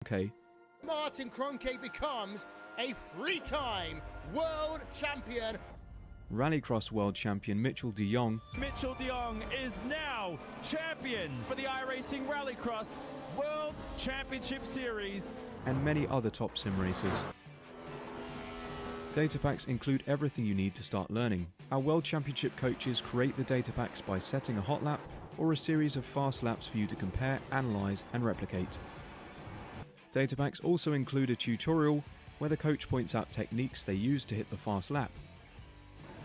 Okay. Martin Kroenke becomes a three-time world champion. Rallycross world champion Mitchell de Jong. Mitchell de Jong is now champion for the iRacing Rallycross World Championship Series. And many other top sim racers. Data packs include everything you need to start learning. Our World Championship coaches create the data packs by setting a hot lap or a series of fast laps for you to compare, analyze, and replicate. Data packs also include a tutorial where the coach points out techniques they use to hit the fast lap.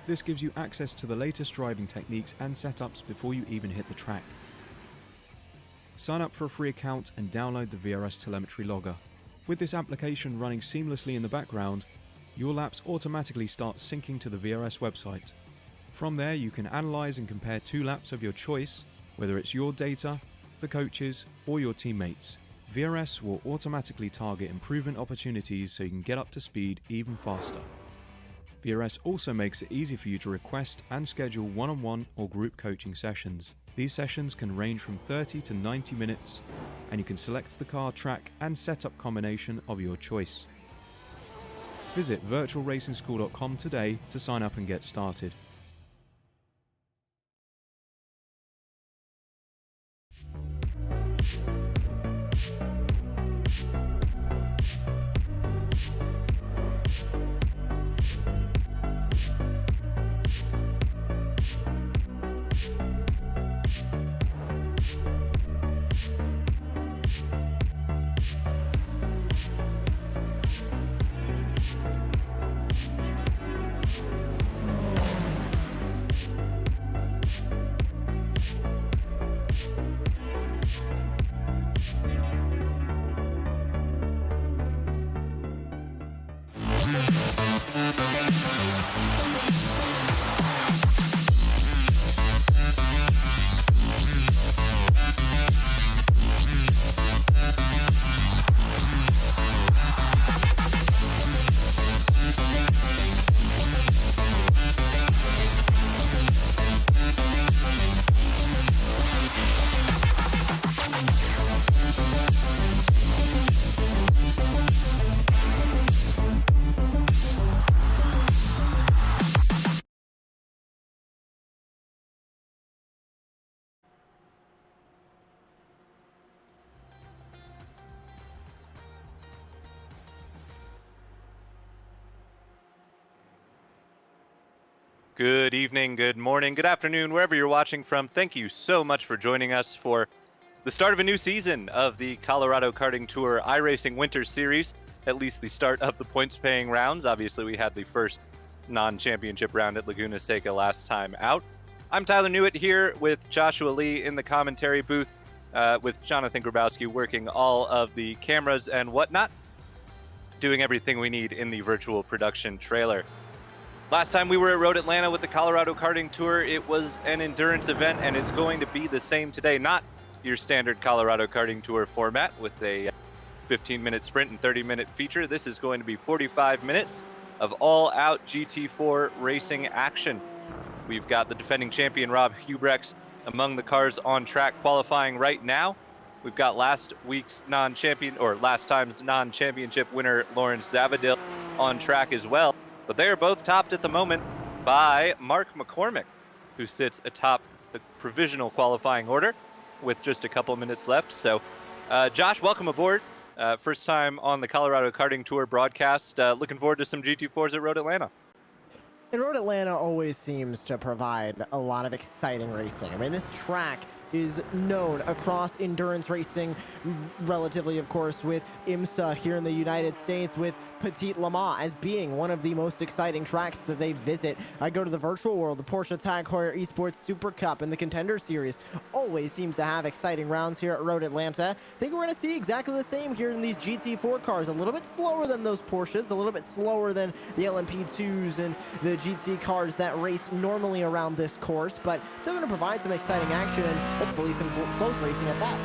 This gives you access to the latest driving techniques and setups before you even hit the track. Sign up for a free account and download the VRS telemetry logger. With this application running seamlessly in the background, your laps automatically start syncing to the VRS website. From there, you can analyze and compare 2 laps of your choice, whether it's your data, the coaches, or your teammates. VRS will automatically target improvement opportunities so you can get up to speed even faster. VRS also makes it easy for you to request and schedule one-on-one or group coaching sessions. These sessions can range from 30 to 90 minutes, and you can select the car, track, and setup combination of your choice. Visit virtualracingschool.com today to sign up and get started. Good evening, good morning, good afternoon, wherever you're watching from. Thank you so much for joining us for the start of a new season of the Colorado Karting Tour iRacing Winter Series, at least the start of the points-paying rounds. Obviously, we had the first non-championship round at Laguna Seca last time out. I'm Tyler Newitt here with Joshua Lee in the commentary booth, with Jonathan Grabowski working all of the cameras and whatnot, doing everything we need in the virtual production trailer. Last time we were at Road Atlanta with the Colorado Karting Tour, it was an endurance event, and it's going to be the same today. Not your standard Colorado Karting Tour format with a 15-minute sprint and 30-minute feature. This is going to be 45 minutes of all-out GT4 racing action. We've got the defending champion Rob Hubrechts among the cars on track qualifying right now. We've got last time's non-championship winner Lawrence Zavadil on track as well. But they are both topped at the moment by Mark McCormick, who sits atop the provisional qualifying order with just a couple minutes left. So, Josh, welcome aboard. First time on the Colorado Karting Tour broadcast. Looking forward to some GT4s at Road Atlanta. And Road Atlanta always seems to provide a lot of exciting racing. I mean, this track is known across endurance racing, relatively, of course, with IMSA here in the United States, with Petit Le Mans as being one of the most exciting tracks that they visit. I go to the virtual world, the Porsche Tag Heuer Esports Super Cup and the Contender Series always seems to have exciting rounds here at Road Atlanta. I think we're going to see exactly the same here in these GT4 cars. A little bit slower than those Porsches, a little bit slower than the LMP2s and the GT cars that race normally around this course, but still going to provide some exciting action and hopefully some close racing at that.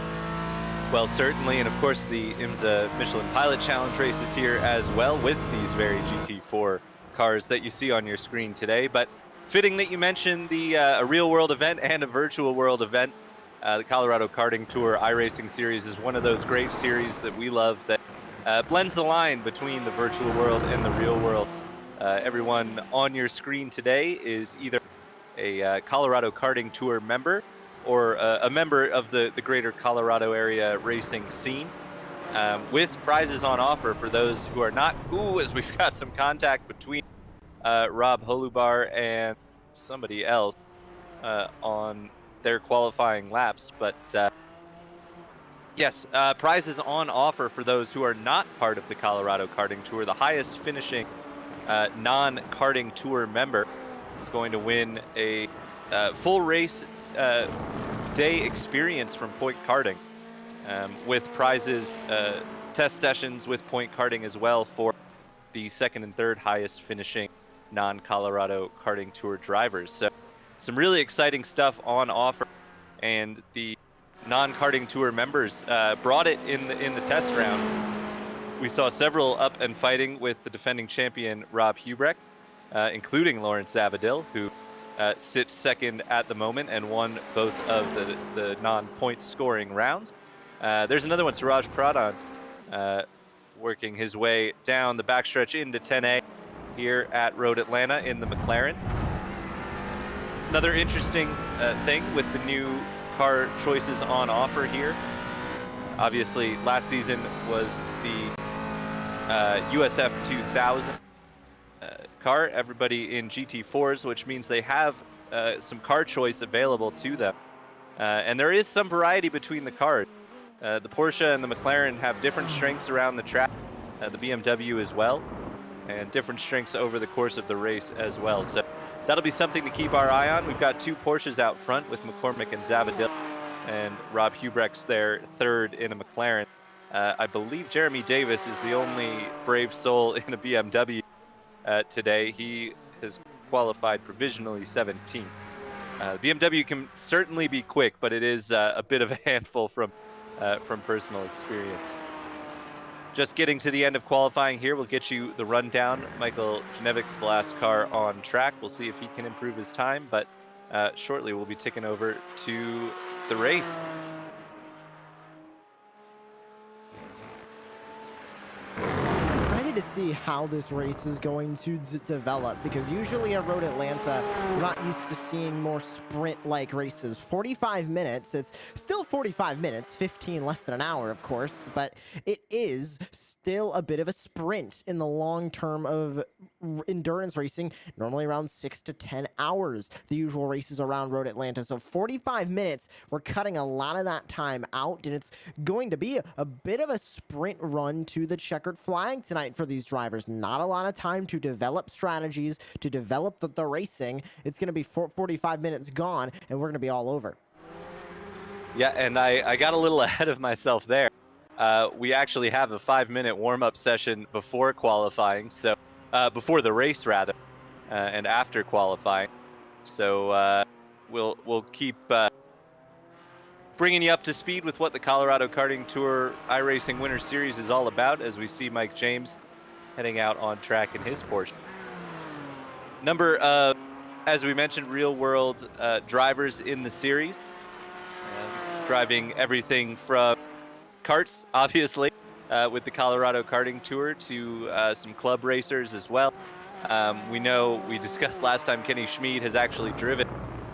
Well, certainly, and of course the IMSA Michelin Pilot Challenge races here as well with these very GT4 cars that you see on your screen today. But fitting that you mentioned the a real world event and a virtual world event. The Colorado Karting Tour iRacing Series is one of those great series that we love that blends the line between the virtual world and the real world. Everyone on your screen today is either a Colorado Karting Tour member or a member of the greater Colorado area racing scene, with prizes on offer for those who are not. Ooh, as we've got some contact between Rob Holubar and somebody else on their qualifying laps. But yes, prizes on offer for those who are not part of the Colorado Karting Tour. The highest finishing non-karting tour member is going to win a full race day experience from Point Karting, with prizes, test sessions with Point Karting as well for the second and third highest finishing non-Colorado Karting Tour drivers. So some really exciting stuff on offer, and the non-karting tour members brought it in the test round. We saw several up and fighting with the defending champion Rob Hubrecht, including Lawrence Zavadil, who sits second at the moment and won both of the non-point scoring rounds. There's another one, Suraj Pradhan, working his way down the backstretch into 10A here at Road Atlanta in the McLaren. Another interesting thing with the new car choices on offer here. Obviously, last season was the USF 2000 car, everybody in GT4s, which means they have some car choice available to them. And there is some variety between the cars. The Porsche and the McLaren have different strengths around the track, the BMW as well, and different strengths over the course of the race as well. So that'll be something to keep our eye on. We've got two Porsches out front with McCormick and Zavadil, and Rob Hubrecht's there third in a McLaren. I believe Jeremy Davis is the only brave soul in a BMW today. He has qualified provisionally 17th. BMW can certainly be quick, but it is a bit of a handful from personal experience. Just getting to the end of qualifying here, we'll get you the rundown. Michael Janevic's the last car on track. We'll see if he can improve his time, but shortly we'll be ticking over to the race. Excited to see how this race is going to develop, because usually at Road Atlanta, we're not used to seeing more sprint-like races. 45 minutes, it's still 45 minutes, 15 less than an hour, of course, but it is still a bit of a sprint in the long term of endurance racing, normally around 6 to 10 hours, the usual races around Road Atlanta. So 45 minutes, we're cutting a lot of that time out, and it's going to be a bit of a sprint run to the checkered flag tonight for these drivers. Not a lot of time to develop strategies, to develop the racing. It's going to be 45 minutes gone, and we're going to be all over. Yeah, and I got a little ahead of myself there. We actually have a 5-minute warm-up session before qualifying, so before the race rather, and after qualifying. So we'll keep bringing you up to speed with what the Colorado Karting Tour iRacing Winter Series is all about, as we see Mike James heading out on track in his Porsche. Number of, as we mentioned, real-world drivers in the series, driving everything from karts, obviously, with the Colorado Karting Tour, to some club racers as well. We discussed last time, Kenny Schmid has actually driven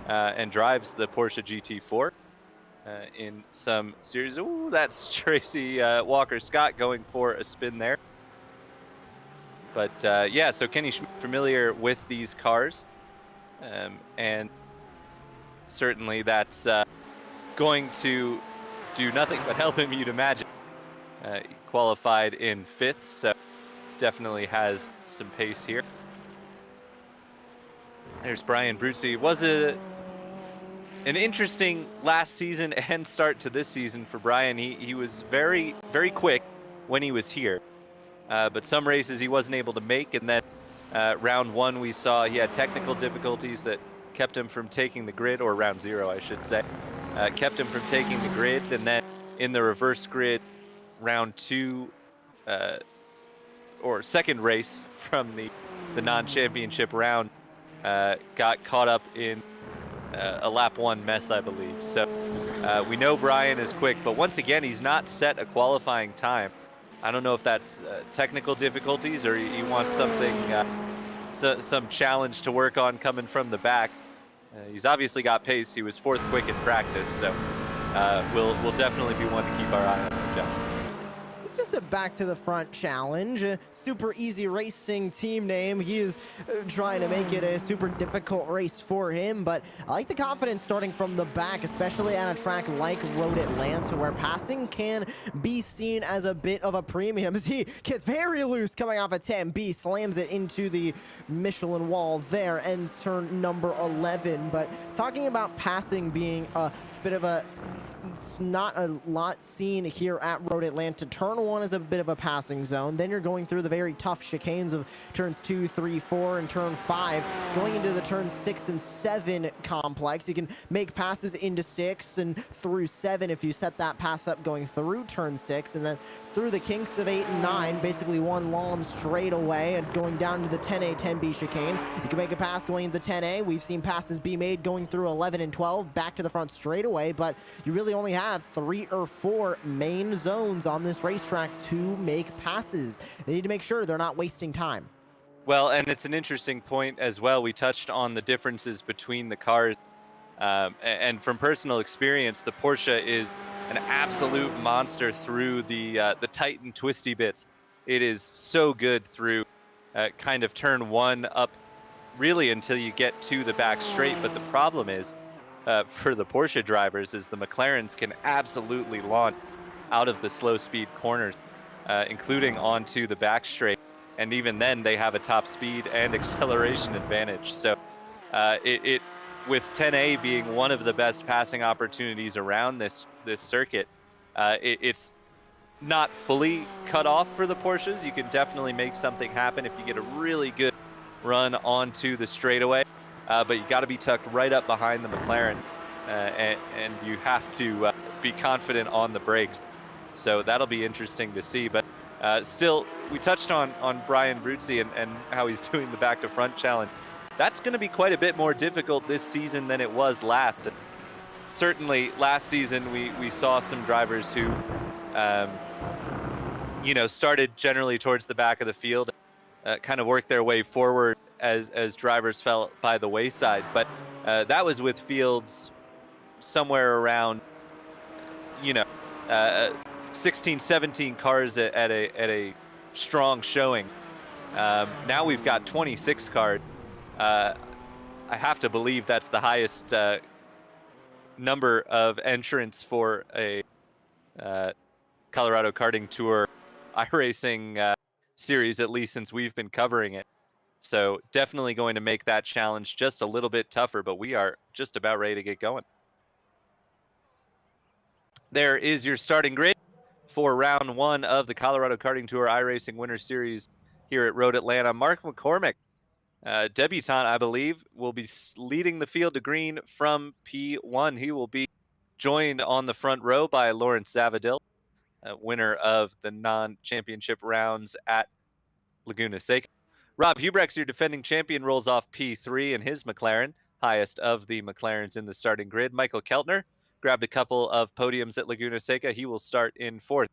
and drives the Porsche GT4 in some series. Ooh, that's Tracy Walker-Scott going for a spin there. But yeah, so Kenny Schmid familiar with these cars, and certainly that's going to do nothing but help him, you'd imagine. He qualified in 5th, so definitely has some pace here. There's Brian Bruzzi. Was an interesting last season and start to this season for Brian. He was very, very quick when he was here, but some races he wasn't able to make, and then round 1 we saw he had technical difficulties that kept him from taking the grid, or round 0 I should say, kept him from taking the grid, and then in the reverse grid, round 2, or second race from the non-championship round, got caught up in a lap one mess, I believe. So we know Brian is quick, but once again, he's not set a qualifying time. I don't know if that's technical difficulties or he wants something, some challenge to work on coming from the back. He's obviously got pace. He was 4th quick in practice, so we'll definitely be one to keep our eye on him. Yeah. It's just a back to the front challenge. A super easy racing team name. He is trying to make it a super difficult race for him, but I like the confidence starting from the back, especially at a track like Road Atlanta, where passing can be seen as a bit of a premium. As he gets very loose coming off a 10B, slams it into the Michelin wall there and turn number 11. But talking about passing being a bit of a, it's not a lot seen here at Road Atlanta. Turn 1 is a bit of a passing zone. Then you're going through the very tough chicanes of turns 2, 3, 4, and turn 5. Going into the turn 6 and 7 complex. You can make passes into 6 and through 7 if you set that pass up going through turn 6, and then through the kinks of 8 and 9, basically one long straightaway and going down to the 10A, 10B chicane. You can make a pass going into 10A. We've seen passes be made going through 11 and 12 back to the front straightaway, but you really only have 3 or 4 main zones on this racetrack to make passes. They need to make sure they're not wasting time. Well, and it's an interesting point as well. We touched on the differences between the cars. And from personal experience, the Porsche is an absolute monster through the tight and twisty bits. It is so good through kind of turn 1 up really until you get to the back straight. But the problem is for the Porsche drivers is the McLarens can absolutely launch out of the slow speed corners, including onto the back straight. And even then they have a top speed and acceleration advantage. So it with 10A being one of the best passing opportunities around this circuit, it's not fully cut off for the Porsches. You can definitely make something happen if you get a really good run onto the straightaway, but you got to be tucked right up behind the McLaren, and you have to be confident on the brakes. So that'll be interesting to see. But still, we touched on Brian Bruzzi and how he's doing the back to front challenge. That's going to be quite a bit more difficult this season than it was last. Certainly last season we saw some drivers who started generally towards the back of the field, kind of worked their way forward as drivers fell by the wayside. But that was with fields somewhere around 16, 17 cars at a strong showing. Now we've got 26 cars. I have to believe that's the highest number of entrants for a Colorado Karting Tour iRacing series, at least since we've been covering it. So definitely going to make that challenge just a little bit tougher, but we are just about ready to get going. There is your starting grid for round 1 of the Colorado Karting Tour iRacing Winter Series here at Road Atlanta. Mark McCormick, debutant, I believe, will be leading the field to green from P1. He will be joined on the front row by Lawrence Zavadil, winner of the non-championship rounds at Laguna Seca. Rob Hubrex, your defending champion, rolls off P3 in his McLaren, highest of the McLarens in the starting grid. Michael Keltner grabbed a couple of podiums at Laguna Seca. He will start in 4th.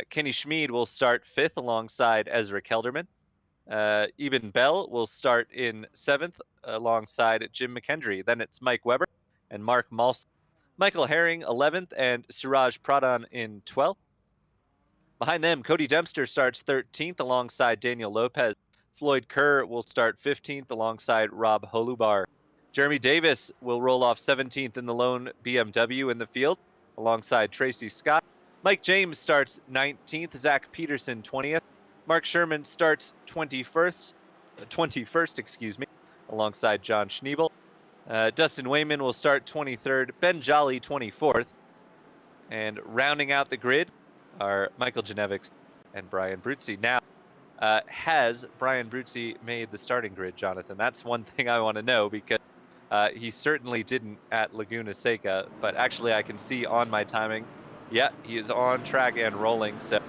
Kenny Schmid will start 5th alongside Ezra Kelderman. Eben Bell will start in 7th alongside Jim McKendry. Then it's Mike Weber and Mark Malson. Michael Herring 11th and Suraj Pradhan in 12th. Behind them, Cody Dempster starts 13th alongside Daniel Lopez. Floyd Kerr will start 15th alongside Rob Holubar. Jeremy Davis will roll off 17th in the lone BMW in the field alongside Tracy Scott. Mike James starts 19th. Zach Peterson 20th. Mark Sherman starts 21st, alongside John Schneebel. Dustin Wayman will start 23rd. Ben Jolly 24th. And rounding out the grid are Michael Janevics and Brian Bruzzi. Now, has Brian Bruzzi made the starting grid, Jonathan? That's one thing I want to know, because he certainly didn't at Laguna Seca, but actually I can see on my timing, yeah, he is on track and rolling. So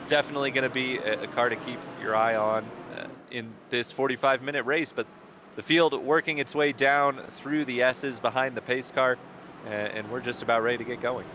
definitely going to be a car to keep your eye on in this 45-minute race. But the field working its way down through the S's behind the pace car, and we're just about ready to get going.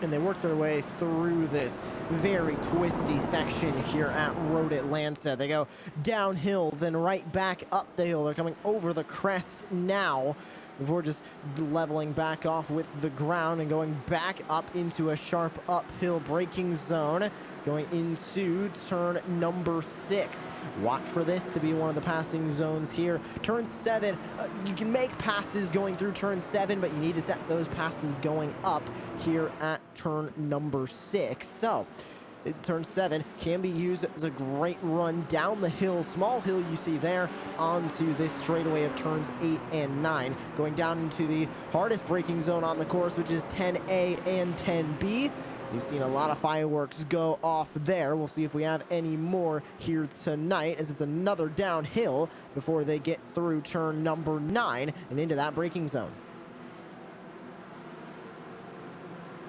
And they work their way through this very twisty section here at Road Atlanta. They go downhill, then right back up the hill. They're coming over the crest now before just leveling back off with the ground and going back up into a sharp uphill braking zone, going into turn number 6. Watch for this to be one of the passing zones here. Turn 7, you can make passes going through turn 7, but you need to set those passes going up here at turn number 6. So turn 7 can be used as a great run down the hill, small hill you see there, onto this straightaway of turns 8 and 9, going down into the hardest braking zone on the course, which is 10A and 10B. You've seen a lot of fireworks go off there. We'll see if we have any more here tonight, as it's another downhill before they get through turn number 9 and into that braking zone.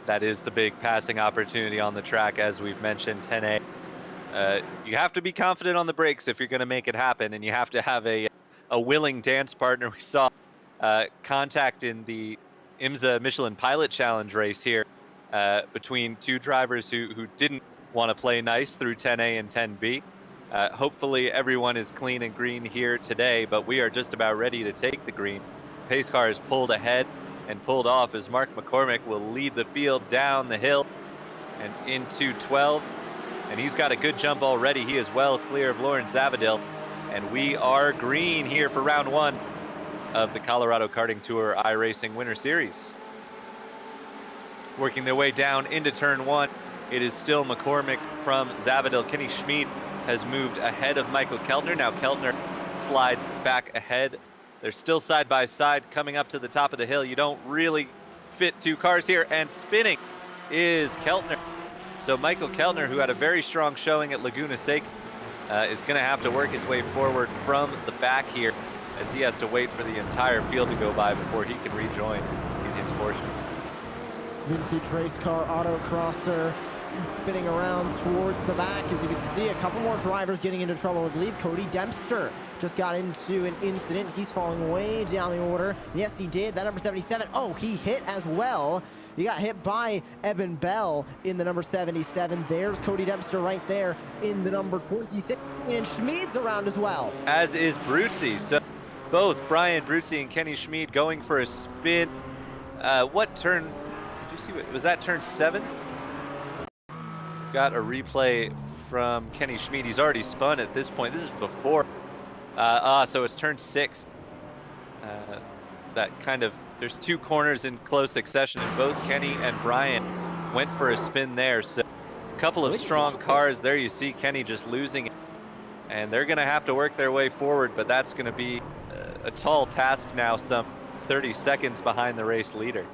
That is the big passing opportunity on the track, as we've mentioned, 10A. You have to be confident on the brakes if you're going to make it happen, and you have to have a willing dance partner. We saw contact in the IMSA Michelin Pilot Challenge race here between two drivers who didn't want to play nice through 10A and 10B. Hopefully everyone is clean and green here today, but we are just about ready to take the green. Pace car is pulled ahead and pulled off as Mark McCormick will lead the field down the hill and into 12. And he's got a good jump already. He is well clear of Lawrence Zavadil. And we are green here for round 1 of the Colorado Karting Tour iRacing Winter Series. Working their way down into turn 1, it is still McCormick from Zavadil. Kenny Schmid has moved ahead of Michael Keltner. Now Keltner slides back ahead. They're still side by side coming up to the top of the hill. You don't really fit two cars here, and spinning is Keltner. So Michael Keltner, who had a very strong showing at Laguna Seca, is going to have to work his way forward from the back here, as he has to wait for the entire field to go by before he can rejoin in his portion. Vintage race car autocrosser spinning around towards the back. As you can see, a couple more drivers getting into trouble. I believe Cody Dempster just got into an incident. He's falling way down the order. Yes, he did. That number 77. Oh, he hit as well. He got hit by Evan Bell in the number 77. There's Cody Dempster right there in the number 26. And Schmid's around as well. As is Bruzzi. So both Brian Bruzzi and Kenny Schmid going for a spin. What turn? Did you see? Was that turn 7? Got a replay from Kenny Schmid. He's already spun at this point. This is before. So it's turn 6. That kind of, there's two corners in close succession, and both Kenny and Brian went for a spin there. So a couple of strong cars there. You see Kenny just losing it, and they're going to have to work their way forward, but that's going to be a tall task now, some 30 seconds behind the race leader.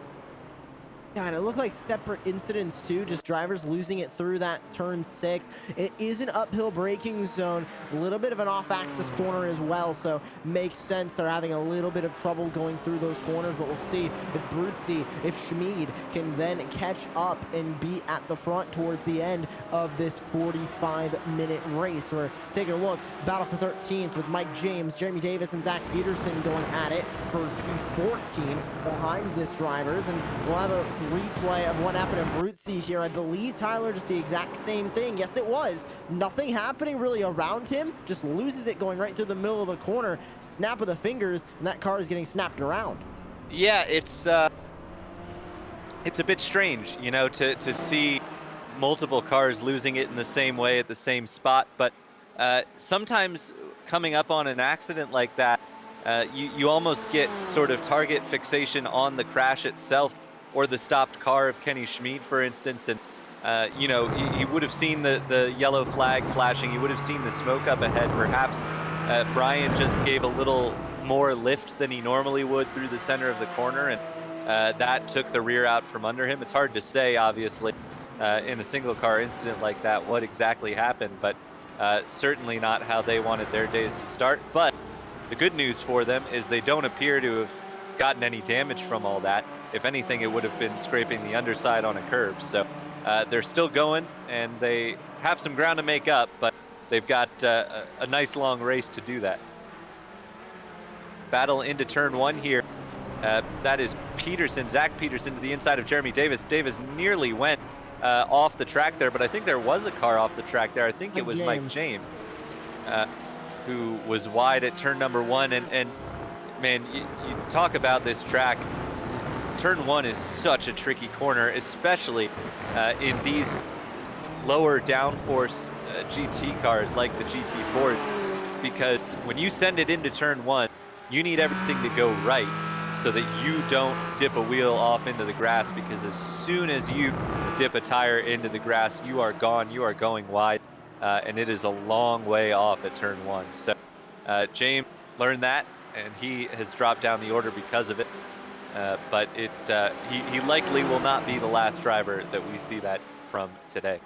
Yeah, and it looked like separate incidents too, just drivers losing it through that turn 6. It is an uphill braking zone, a little bit of an off-axis corner as well, so makes sense they're having a little bit of trouble going through those corners, but we'll see if Bruzzi, if Schmid can then catch up and be at the front towards the end of this 45-minute race. We're taking a look, battle for 13th with Mike James, Jeremy Davis, and Zach Peterson going at it for P14 behind this drivers, and we'll have a replay of what happened to Bruzzi here. I believe, Tyler, just the exact same thing. Yes, it was. Nothing happening really around him. Just loses it going right through the middle of the corner. Snap of the fingers, and that car is getting snapped around. Yeah, it's a bit strange, you know, to see multiple cars losing it in the same way at the same spot. But sometimes coming up on an accident like that, you almost get sort of target fixation on the crash itself, or the stopped car of Kenny Schmid, for instance. And, you know, you would have seen the yellow flag flashing. You would have seen the smoke up ahead. Perhaps Brian just gave a little more lift than he normally would through the center of the corner, and that took the rear out from under him. It's hard to say, obviously, in a single car incident like that, what exactly happened, but certainly not how they wanted their days to start. But the good news for them is they don't appear to have gotten any damage from all that. If anything, it would have been scraping the underside on a curb. So they're still going, and they have some ground to make up, but they've got a nice long race to do that. battle into turn 1 here. That is Peterson, Zach Peterson, to the inside of Jeremy Davis. Davis nearly went off the track there, but I think there was a car off the track there. I think it was Mike James, who was wide at turn number 1. And man, you talk about this track. Turn 1 is such a tricky corner, especially in these lower downforce GT cars like the GT4s, because when you send it into turn 1, you need everything to go right so that you don't dip a wheel off into the grass, because as soon as you dip a tire into the grass, you are gone, you are going wide, and it is a long way off at turn 1. So James learned that, and he has dropped down the order because of it. But he likely will not be the last driver that we see that from today.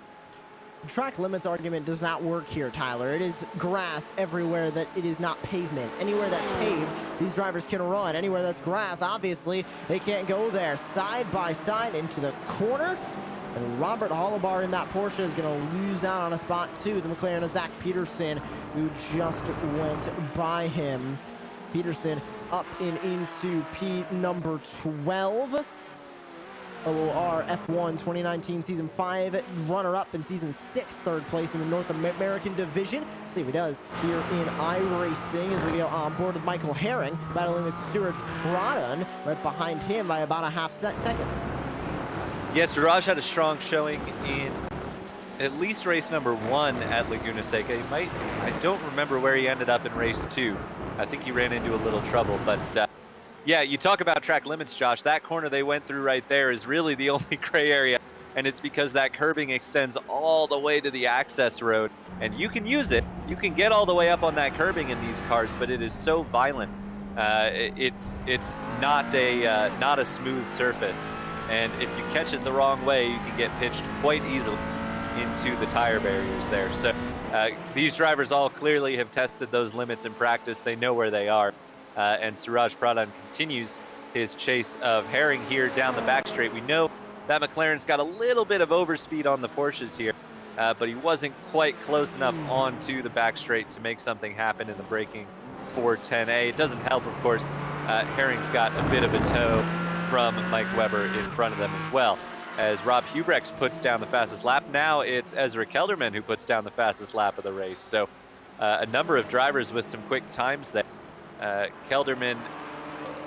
Track limits argument does not work here, Tyler. It is grass everywhere that it is not pavement. Anywhere that's paved, these drivers can run. Anywhere that's grass, obviously, they can't go there. Side by side into the corner. And Robert Hollebar in that Porsche is going to lose out on a spot too. The McLaren of Zach Peterson, who just went by him. Peterson up and into P number 12. OR F1 2019 Season 5 runner-up in Season 6, third place in the North American Division. Let's see if he does here in iRacing as we go on board with Michael Herring, battling with Suraj Pradhan right behind him by about a half second. Yes, Suraj had a strong showing in at least race number 1 at Laguna Seca. I don't remember where he ended up in race 2. I think he ran into a little trouble, but yeah, you talk about track limits, Josh. That corner they went through right there is really the only gray area, and it's because that curbing extends all the way to the access road, and you can use it. You can get all the way up on that curbing in these cars, but it is so violent. It's not a smooth surface, and if you catch it the wrong way, you can get pitched quite easily into the tire barriers there. So these drivers all clearly have tested those limits in practice. They know where they are. And Suraj Pradhan continues his chase of Herring here down the back straight. We know that McLaren's got a little bit of overspeed on the Porsches here, but he wasn't quite close enough onto the back straight to make something happen in the braking 410A. It doesn't help, of course. Herring's got a bit of a tow from Mike Weber in front of them as well. As Rob Hubrex puts down the fastest lap, now it's Ezra Kelderman who puts down the fastest lap of the race. So a number of drivers with some quick times there. Kelderman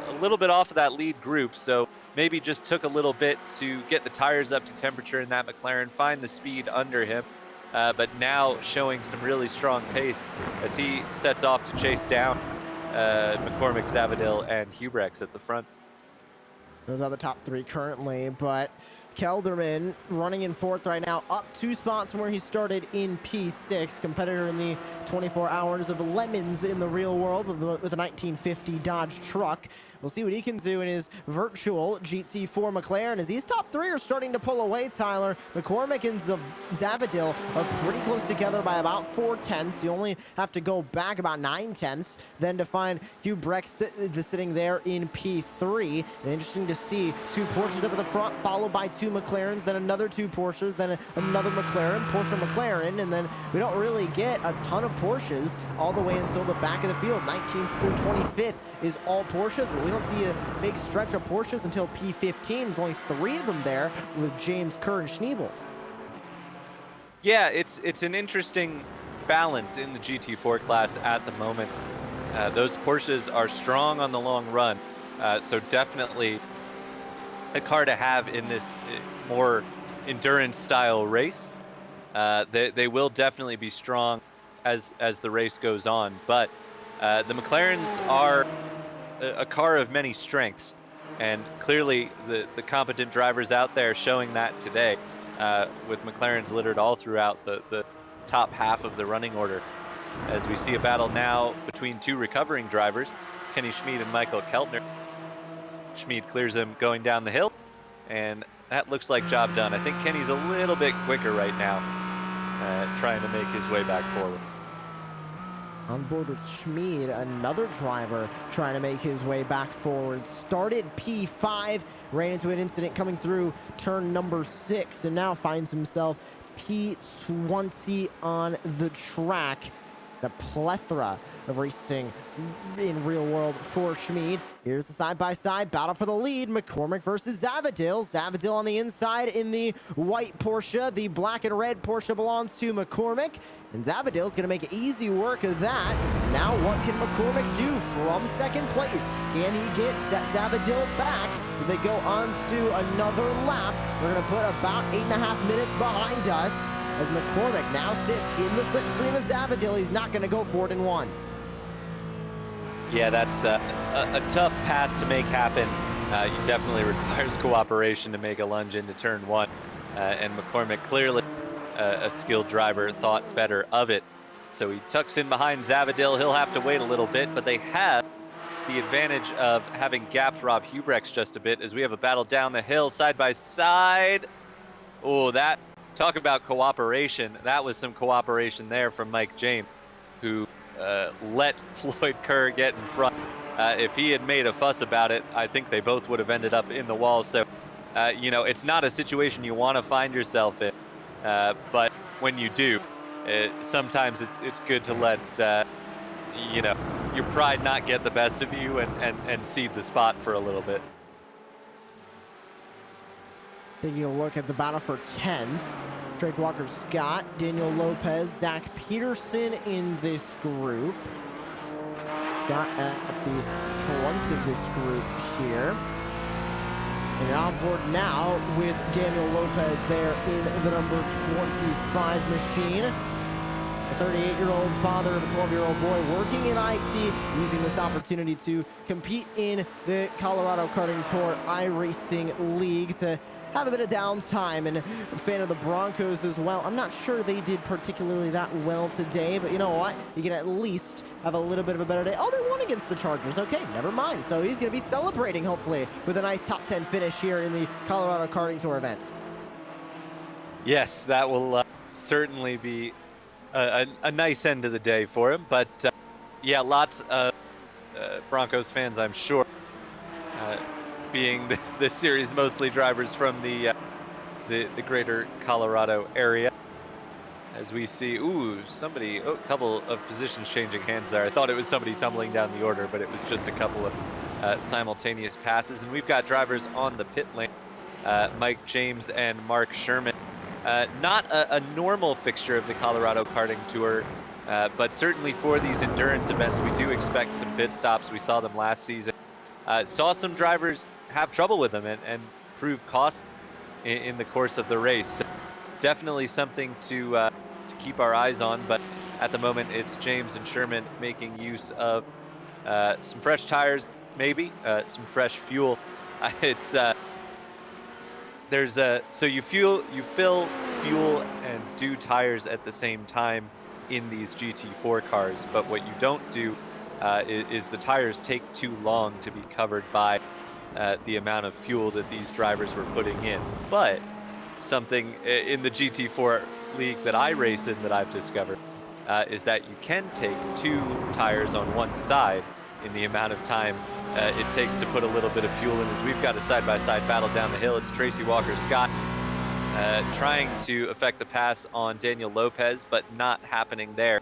a little bit off of that lead group, so maybe just took a little bit to get the tires up to temperature in that McLaren, find the speed under him, but now showing some really strong pace as he sets off to chase down McCormick, Zavadil, and Hubrex at the front. Those are the top 3 currently, but Kelderman running in 4th right now, up 2 spots from where he started in P6. Competitor in the 24 hours of lemons in the real world with a 1950 Dodge truck. We'll see what he can do in his virtual GT4 McLaren as these top 3 are starting to pull away, Tyler. McCormick and Zavadil are pretty close together by about 4/10. You only have to go back about 9/10 then to find Hugh Brex sitting there in P3. And interesting to see 2 Porsches up at the front, followed by 2 McLarens, then another 2 Porsches, then another McLaren, Porsche McLaren, and then we don't really get a ton of Porsches all the way until the back of the field. 19th through 25th is all Porsches, but we don't see a big stretch of Porsches until P15. There's only 3 of them there with James, Kerr, and Schneebel. Yeah, it's an interesting balance in the GT4 class at the moment. Those Porsches are strong on the long run, so definitely a car to have in this more endurance style race. They will definitely be strong as the race goes on, but the McLarens are a car of many strengths, and clearly the competent drivers out there showing that today, with McLarens littered all throughout the top half of the running order. As we see a battle now between 2 recovering drivers, Kenny Schmid and Michael Keltner. Schmid clears him going down the hill, and that looks like job done. I think Kenny's a little bit quicker right now, trying to make his way back forward. On board with Schmid, another driver trying to make his way back forward. Started P5, ran into an incident coming through turn number 6, and now finds himself P20 on the track. a plethora of racing in real world for Schmid. Here's the side-by-side battle for the lead. McCormick versus Zavadil. Zavadil on the inside in the white Porsche. The black and red Porsche belongs to McCormick. And Zavadil's going to make easy work of that. Now what can McCormick do from second place? Can he get Zavadil back as they go on to another lap? We're going to put about 8.5 minutes behind us as McCormick now sits in the slipstream of Zavadil. He's not going to go for it in one. Yeah, that's a tough pass to make happen. It definitely requires cooperation to make a lunge into turn one. And McCormick, clearly a skilled driver, thought better of it. So he tucks in behind Zavadil. He'll have to wait a little bit, but they have the advantage of having gapped Rob Hubrex just a bit as we have a battle down the hill, side by side. Oh, that, talk about cooperation. That was some cooperation there from Mike James, who let Floyd Kerr get in front. If he had made a fuss about it, I think they both would have ended up in the wall. So, you know, it's not a situation you want to find yourself in, but when you do, sometimes it's good to let, you know, your pride not get the best of you and cede the spot for a little bit. Taking a look at the battle for 10th. Drake Walker Scott, Daniel Lopez, Zach Peterson in this group. Scott at the front of this group here. And on board now with Daniel Lopez there in the number 25 machine. A 38-year-old father of a 12-year-old boy working in IT, using this opportunity to compete in the Colorado Karting Tour iRacing League to have a bit of downtime, and a fan of the Broncos as well. I'm not sure they did particularly that well today, but you know what? You can at least have a little bit of a better day. Oh, they won against the Chargers. Okay, never mind. So he's going to be celebrating, hopefully, with a nice top 10 finish here in the Colorado Karting Tour event. Yes, that will certainly be a nice end of the day for him. But yeah, lots of Broncos fans, I'm sure, being the series mostly drivers from the greater Colorado area. As we see, a couple of positions changing hands there. I thought it was somebody tumbling down the order, but it was just a couple of simultaneous passes. And we've got drivers on the pit lane, Mike James and Mark Sherman. Not a normal fixture of the Colorado Karting Tour, but certainly for these endurance events, we do expect some pit stops. We saw them last season. Saw some drivers have trouble with them and prove costs in the course of the race. So definitely something to keep our eyes on, but at the moment it's James and Sherman making use of some fresh tires, maybe some fresh fuel. So you fill fuel and do tires at the same time in these GT4 cars, but what you don't do is the tires take too long to be covered by the amount of fuel that these drivers were putting in. But something in the GT4 league that I race in that I've discovered is that you can take 2 tires on one side in the amount of time it takes to put a little bit of fuel in. As we've got a side-by-side battle down the hill, it's Tracy Walker Scott trying to affect the pass on Daniel Lopez, but not happening there.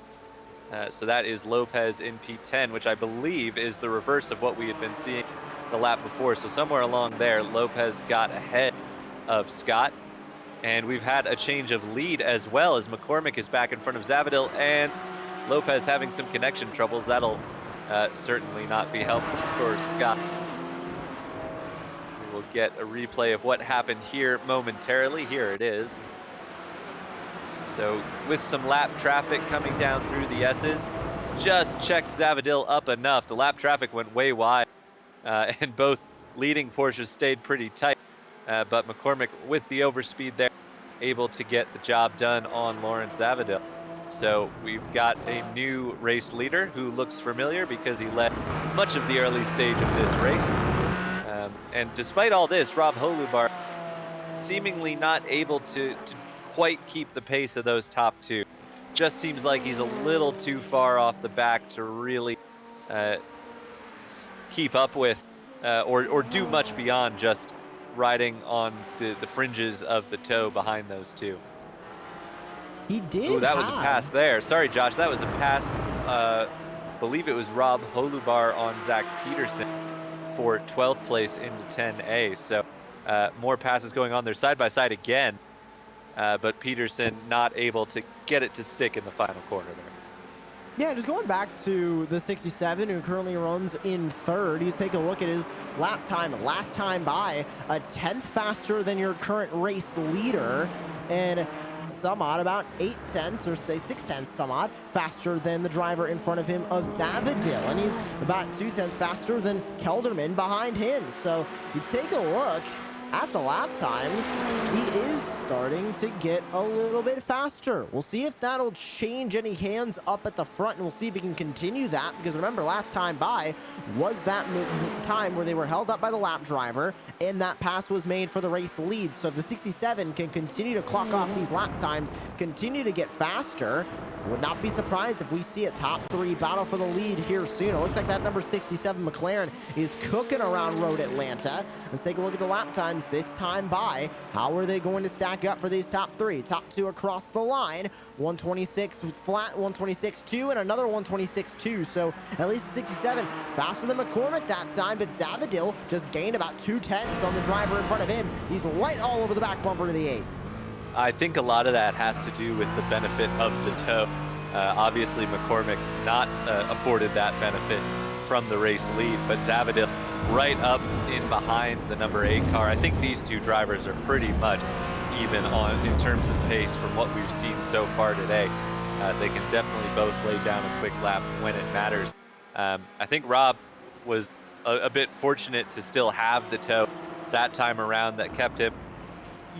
So that is Lopez in P10, which I believe is the reverse of what we had been seeing the lap before. So somewhere along there, Lopez got ahead of Scott. And we've had a change of lead as well, as McCormick is back in front of Zavadil and Lopez having some connection troubles. That'll certainly not be helpful for Scott. We will get a replay of what happened here momentarily. Here it is. So with some lap traffic coming down through the S's, just checked Zavadil up enough. The lap traffic went way wide, and both leading Porsches stayed pretty tight. But McCormick, with the overspeed there, able to get the job done on Lawrence Zavadil. So we've got a new race leader who looks familiar because he led much of the early stage of this race. And despite all this, Rob Holubar seemingly not able to quite keep the pace of those top 2. Just seems like he's a little too far off the back to really keep up with or do much beyond just riding on the fringes of the toe behind those 2. He did. Ooh, that was a pass there. Sorry, Josh, that was a pass believe it was Rob Holubar on Zach Peterson for 12th place into 10A. So more passes going on there side by side again, but Peterson not able to get it to stick in the final corner there. Yeah, just going back to the 67, who currently runs in third, you take a look at his lap time. Last time by, a 10th faster than your current race leader, and some odd, about 8/10, or say 6/10 some odd, faster than the driver in front of him of Zavadil. And he's about 2/10 faster than Kelderman behind him. So you take a look at the lap times, he is starting to get a little bit faster. We'll see if that'll change any hands up at the front, and we'll see if he can continue that, because remember, last time by was that time where they were held up by the lap driver, and that pass was made for the race lead. So if the 67 can continue to clock off these lap times, continue to get faster, would not be surprised if we see a top 3 battle for the lead here soon. It looks like that number 67 McLaren is cooking around Road Atlanta. Let's take a look at the lap times this time by. How are they going to stack up for these top 3? Top 2 across the line, 126 flat, 126.2, and another 126.2. So at least 67 faster than McCormick that time, but Zavadil just gained about 2/10 on the driver in front of him. He's right all over the back bumper to the 8. I think a lot of that has to do with the benefit of the toe. Obviously, McCormick not afforded that benefit from the race lead, but Zavadil right up in behind the number 8 car. I think these two drivers are pretty much even on in terms of pace from what we've seen so far today. They can definitely both lay down a quick lap when it matters. I think Rob was a bit fortunate to still have the toe that time around that kept him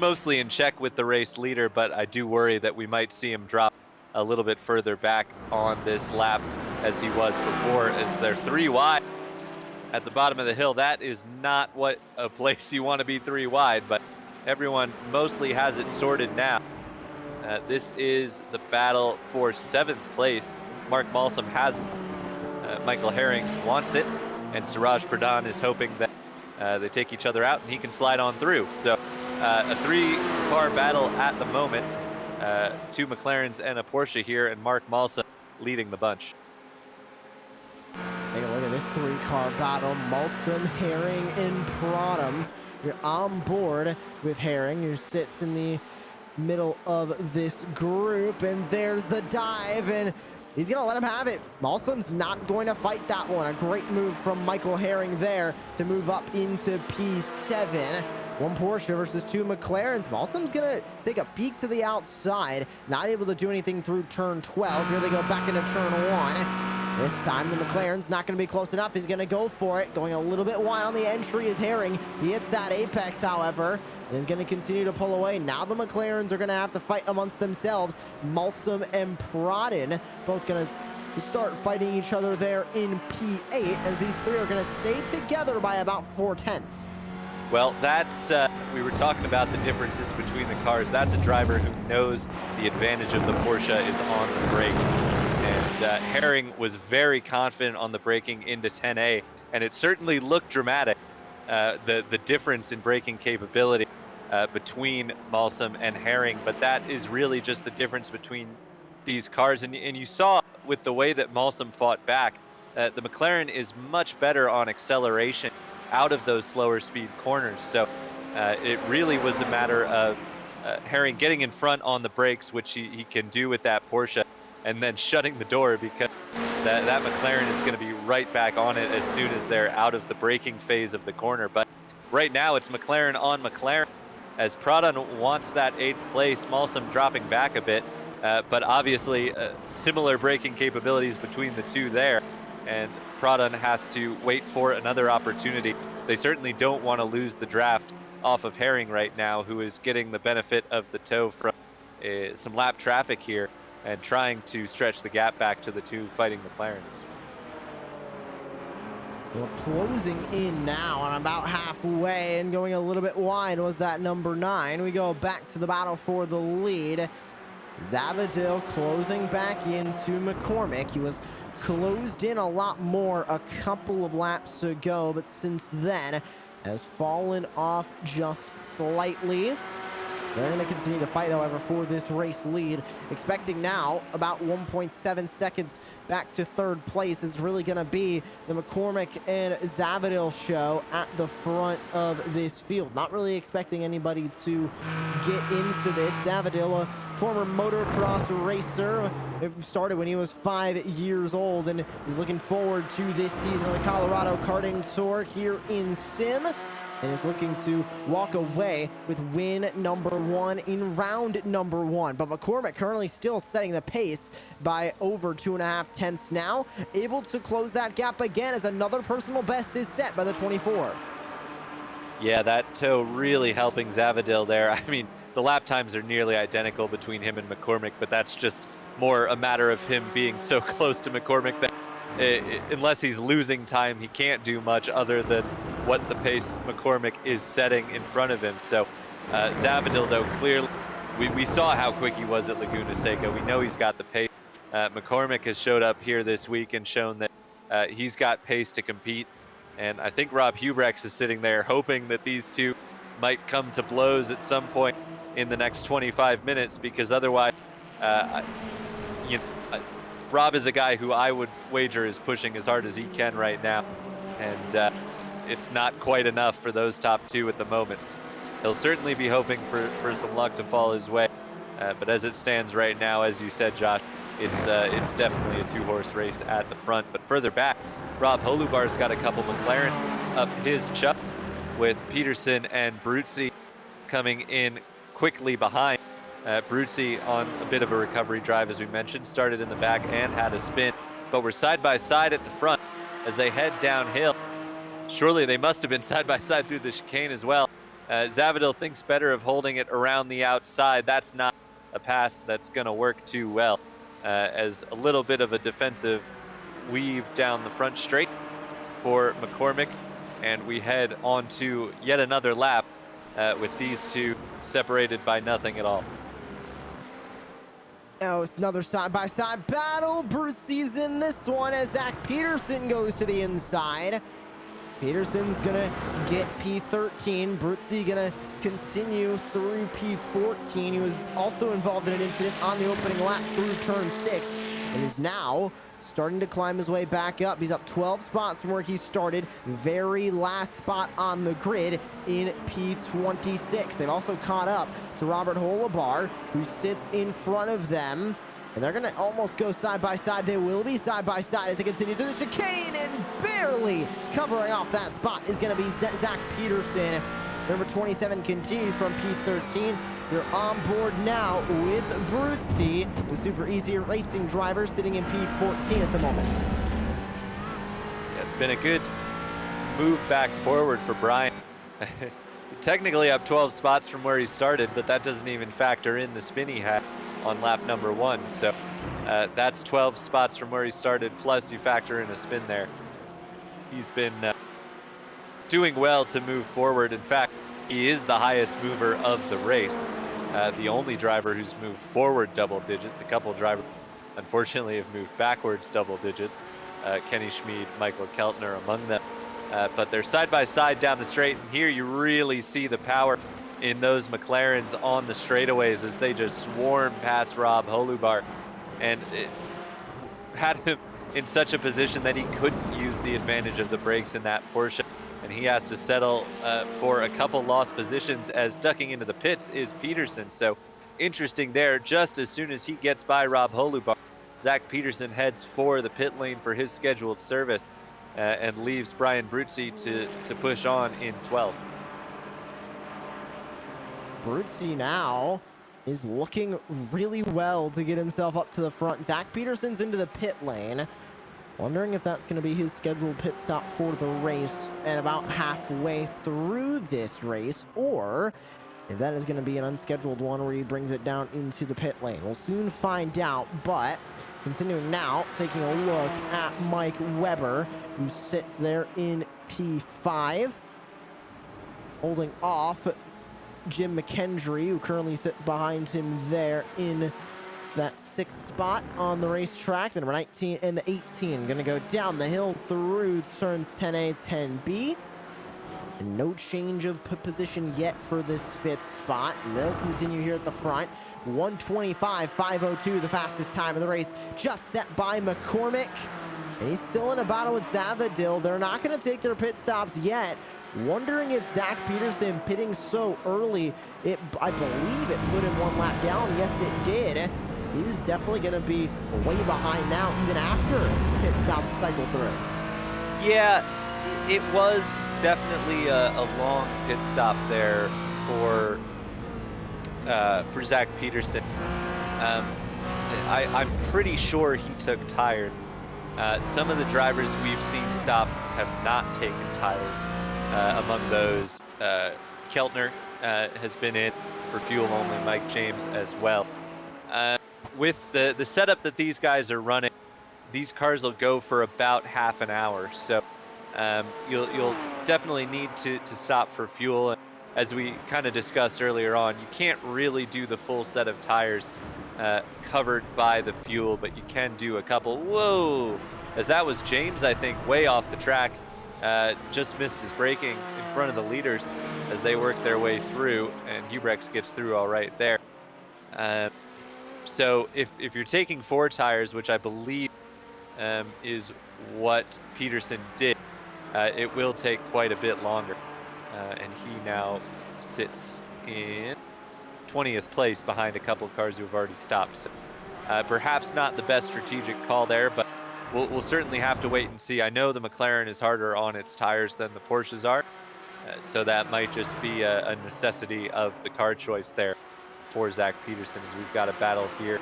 mostly in check with the race leader, but I do worry that we might see him drop a little bit further back on this lap as he was before, as they're 3 wide at the bottom of the hill. That is not what a place you want to be 3 wide, but everyone mostly has it sorted now. This is the battle for 7th place. Mark Malsum has it. Michael Herring wants it, and Suraj Pradhan is hoping that they take each other out and he can slide on through. So a 3-car battle at the moment. 2 McLarens and a Porsche here, and Mark Malsum leading the bunch. Take a look at this 3-car battle. Malsum, Herring, and Pradhan. You're on board with Herring, who sits in the middle of this group, and there's the dive, and he's gonna let him have it. Malsum's not going to fight that one. A great move from Michael Herring there to move up into P7. 1 Porsche versus 2 McLarens. Malsum's gonna take a peek to the outside, not able to do anything through turn 12. Here they go back into turn 1. This time the McLaren's not gonna be close enough. He's gonna go for it. Going a little bit wide on the entry is Herring. He hits that apex, however, and is gonna continue to pull away. Now the McLarens are gonna have to fight amongst themselves. Malsum and Pradhan both gonna start fighting each other there in P8, as these 3 are gonna stay together by about 4/10. Well, that's, we were talking about the differences between the cars. That's a driver who knows the advantage of the Porsche is on the brakes. And Herring was very confident on the braking into 10A, and it certainly looked dramatic, the difference in braking capability between Malsum and Herring, but that is really just the difference between these cars. And you saw with the way that Malsum fought back, the McLaren is much better on acceleration out of those slower speed corners. So it really was a matter of Herring getting in front on the brakes, which he can do with that Porsche, and then shutting the door, because that McLaren is going to be right back on it as soon as they're out of the braking phase of the corner. But right now it's McLaren on McLaren, as Pradhan wants that 8th place. Malsum dropping back a bit, but obviously similar braking capabilities between the two there, and Pradhan has to wait for another opportunity. They certainly don't want to lose the draft off of Herring right now, who is getting the benefit of the tow from some lap traffic here and trying to stretch the gap back to the 2 fighting McLarens. Well, closing in now, and about halfway, and going a little bit wide was that number 9. We go back to the battle for the lead. Zavadil closing back into McCormick. He was closed in a lot more a couple of laps ago, but since then has fallen off just slightly. They're going to continue to fight, however, for this race lead. Expecting now about 1.7 seconds back to third place is really going to be the McCormick and Zavadil show at the front of this field. Not really expecting anybody to get into this. Zavadil, a former motocross racer, started when he was 5 years old and is looking forward to this season of the Colorado Karting Tour here in Sim, and is looking to walk away with win number 1 in round number 1. But McCormick currently still setting the pace by over 2.5 tenths now, able to close that gap again as another personal best is set by the 24. Yeah, that toe really helping Zavadil there. I mean, the lap times are nearly identical between him and McCormick, but that's just more a matter of him being so close to McCormick that unless he's losing time, he can't do much other than what the pace McCormick is setting in front of him. So Zavadil, though, clearly, we saw how quick he was at Laguna Seca. We know he's got the pace. McCormick has showed up here this week and shown that he's got pace to compete. And I think Rob Hubrex is sitting there hoping that these two might come to blows at some point in the next 25 minutes, because otherwise, Rob is a guy who I would wager is pushing as hard as he can right now. And it's not quite enough for those top two at the moment. He'll certainly be hoping for some luck to fall his way. But as it stands right now, as you said, Josh, it's definitely a two-horse race at the front. But further back, Rob Holubar's got a couple McLaren up his chuck, with Peterson and Bruzzi coming in quickly behind. Bruzzi on a bit of a recovery drive, as we mentioned, started in the back and had a spin, but we're side by side at the front as they head downhill. Surely they must have been side by side through the chicane as well. Zavadil thinks better of holding it around the outside. That's not a pass that's going to work too well, as a little bit of a defensive weave down the front straight for McCormick, and we head on to yet another lap with these two separated by nothing at all. Oh, it's another side-by-side battle. Bruzzi's in this one as Zach Peterson goes to the inside. Peterson's gonna get P13. Bruzzi gonna continue through P14. He was also involved in an incident on the opening lap through turn 6 and is now starting to climb his way back up. He's up 12 spots from where he started. Very last spot on the grid in P26. They've also caught up to Robert Holubar, who sits in front of them. And they're going to almost go side by side. They will be side by side as they continue through the chicane, and barely covering off that spot is going to be Zach Peterson. Number 27 continues from P13. You're on board now with Bruzzi, the Super Easy Racing driver, sitting in P14 at the moment. Yeah, it's been a good move back forward for Brian. Technically up 12 spots from where he started, but that doesn't even factor in the spin he had on lap number 1. So that's 12 spots from where he started, plus you factor in a spin there. He's been doing well to move forward. In fact, he is the highest mover of the race. The only driver who's moved forward double digits. A couple drivers, unfortunately, have moved backwards double digits. Kenny Schmid, Michael Keltner among them. But they're side by side down the straight, and here you really see the power in those McLarens on the straightaways as they just swarm past Rob Holubar, and it had him in such a position that he couldn't use the advantage of the brakes in that portion, and he has to settle for a couple lost positions, as ducking into the pits is Peterson. So interesting there. Just as soon as he gets by Rob Holubar, Zach Peterson heads for the pit lane for his scheduled service and leaves Brian Bruzzi to push on in 12th. Bruzzi now is looking really well to get himself up to the front. Zach Peterson's into the pit lane. Wondering if that's going to be his scheduled pit stop for the race and about halfway through this race, or if that is going to be an unscheduled one where he brings it down into the pit lane. We'll soon find out, but continuing now, taking a look at Mike Weber, who sits there in P5, holding off Jim McKendry, who currently sits behind him there in that 6th spot on the racetrack. The number 19 and the 18 going to go down the hill through turns 10A, 10B. And no change of position yet for this 5th spot. And they'll continue here at the front. 1:25.502, the fastest time of the race, just set by McCormick. And he's still in a battle with Zavadil. They're not going to take their pit stops yet. Wondering if Zach Peterson pitting so early, I believe it put him 1 lap down. Yes, it did. He's definitely going to be way behind now, even after pit stops cycle through. Yeah, it was definitely a long pit stop there for Zach Peterson. I'm pretty sure he took tires. Some of the drivers we've seen stop have not taken tires. Among those, Keltner has been in for fuel only, Mike James as well. With the setup that these guys are running, these cars will go for about half an hour. So you'll definitely need to stop for fuel. As we kind of discussed earlier on, you can't really do the full set of tires covered by the fuel, but you can do a couple. Whoa, as that was James, I think, way off the track. Just missed his braking in front of the leaders as they work their way through, and Hubrex gets through all right there. So if you're taking 4 tires, which I believe is what Peterson did, it will take quite a bit longer. And he now sits in 20th place behind a couple of cars who have already stopped. So perhaps not the best strategic call there, but we'll certainly have to wait and see. I know the McLaren is harder on its tires than the Porsches are, so that might just be a necessity of the car choice there for Zach Peterson, as we've got a battle here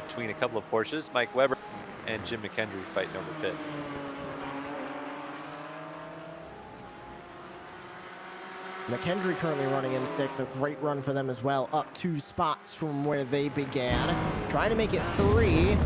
between a couple of Porsches, Mike Webber and Jim McKendry fighting over 5th. McKendry currently running in 6th, a great run for them as well, up 2 spots from where they began. Trying to make it 3.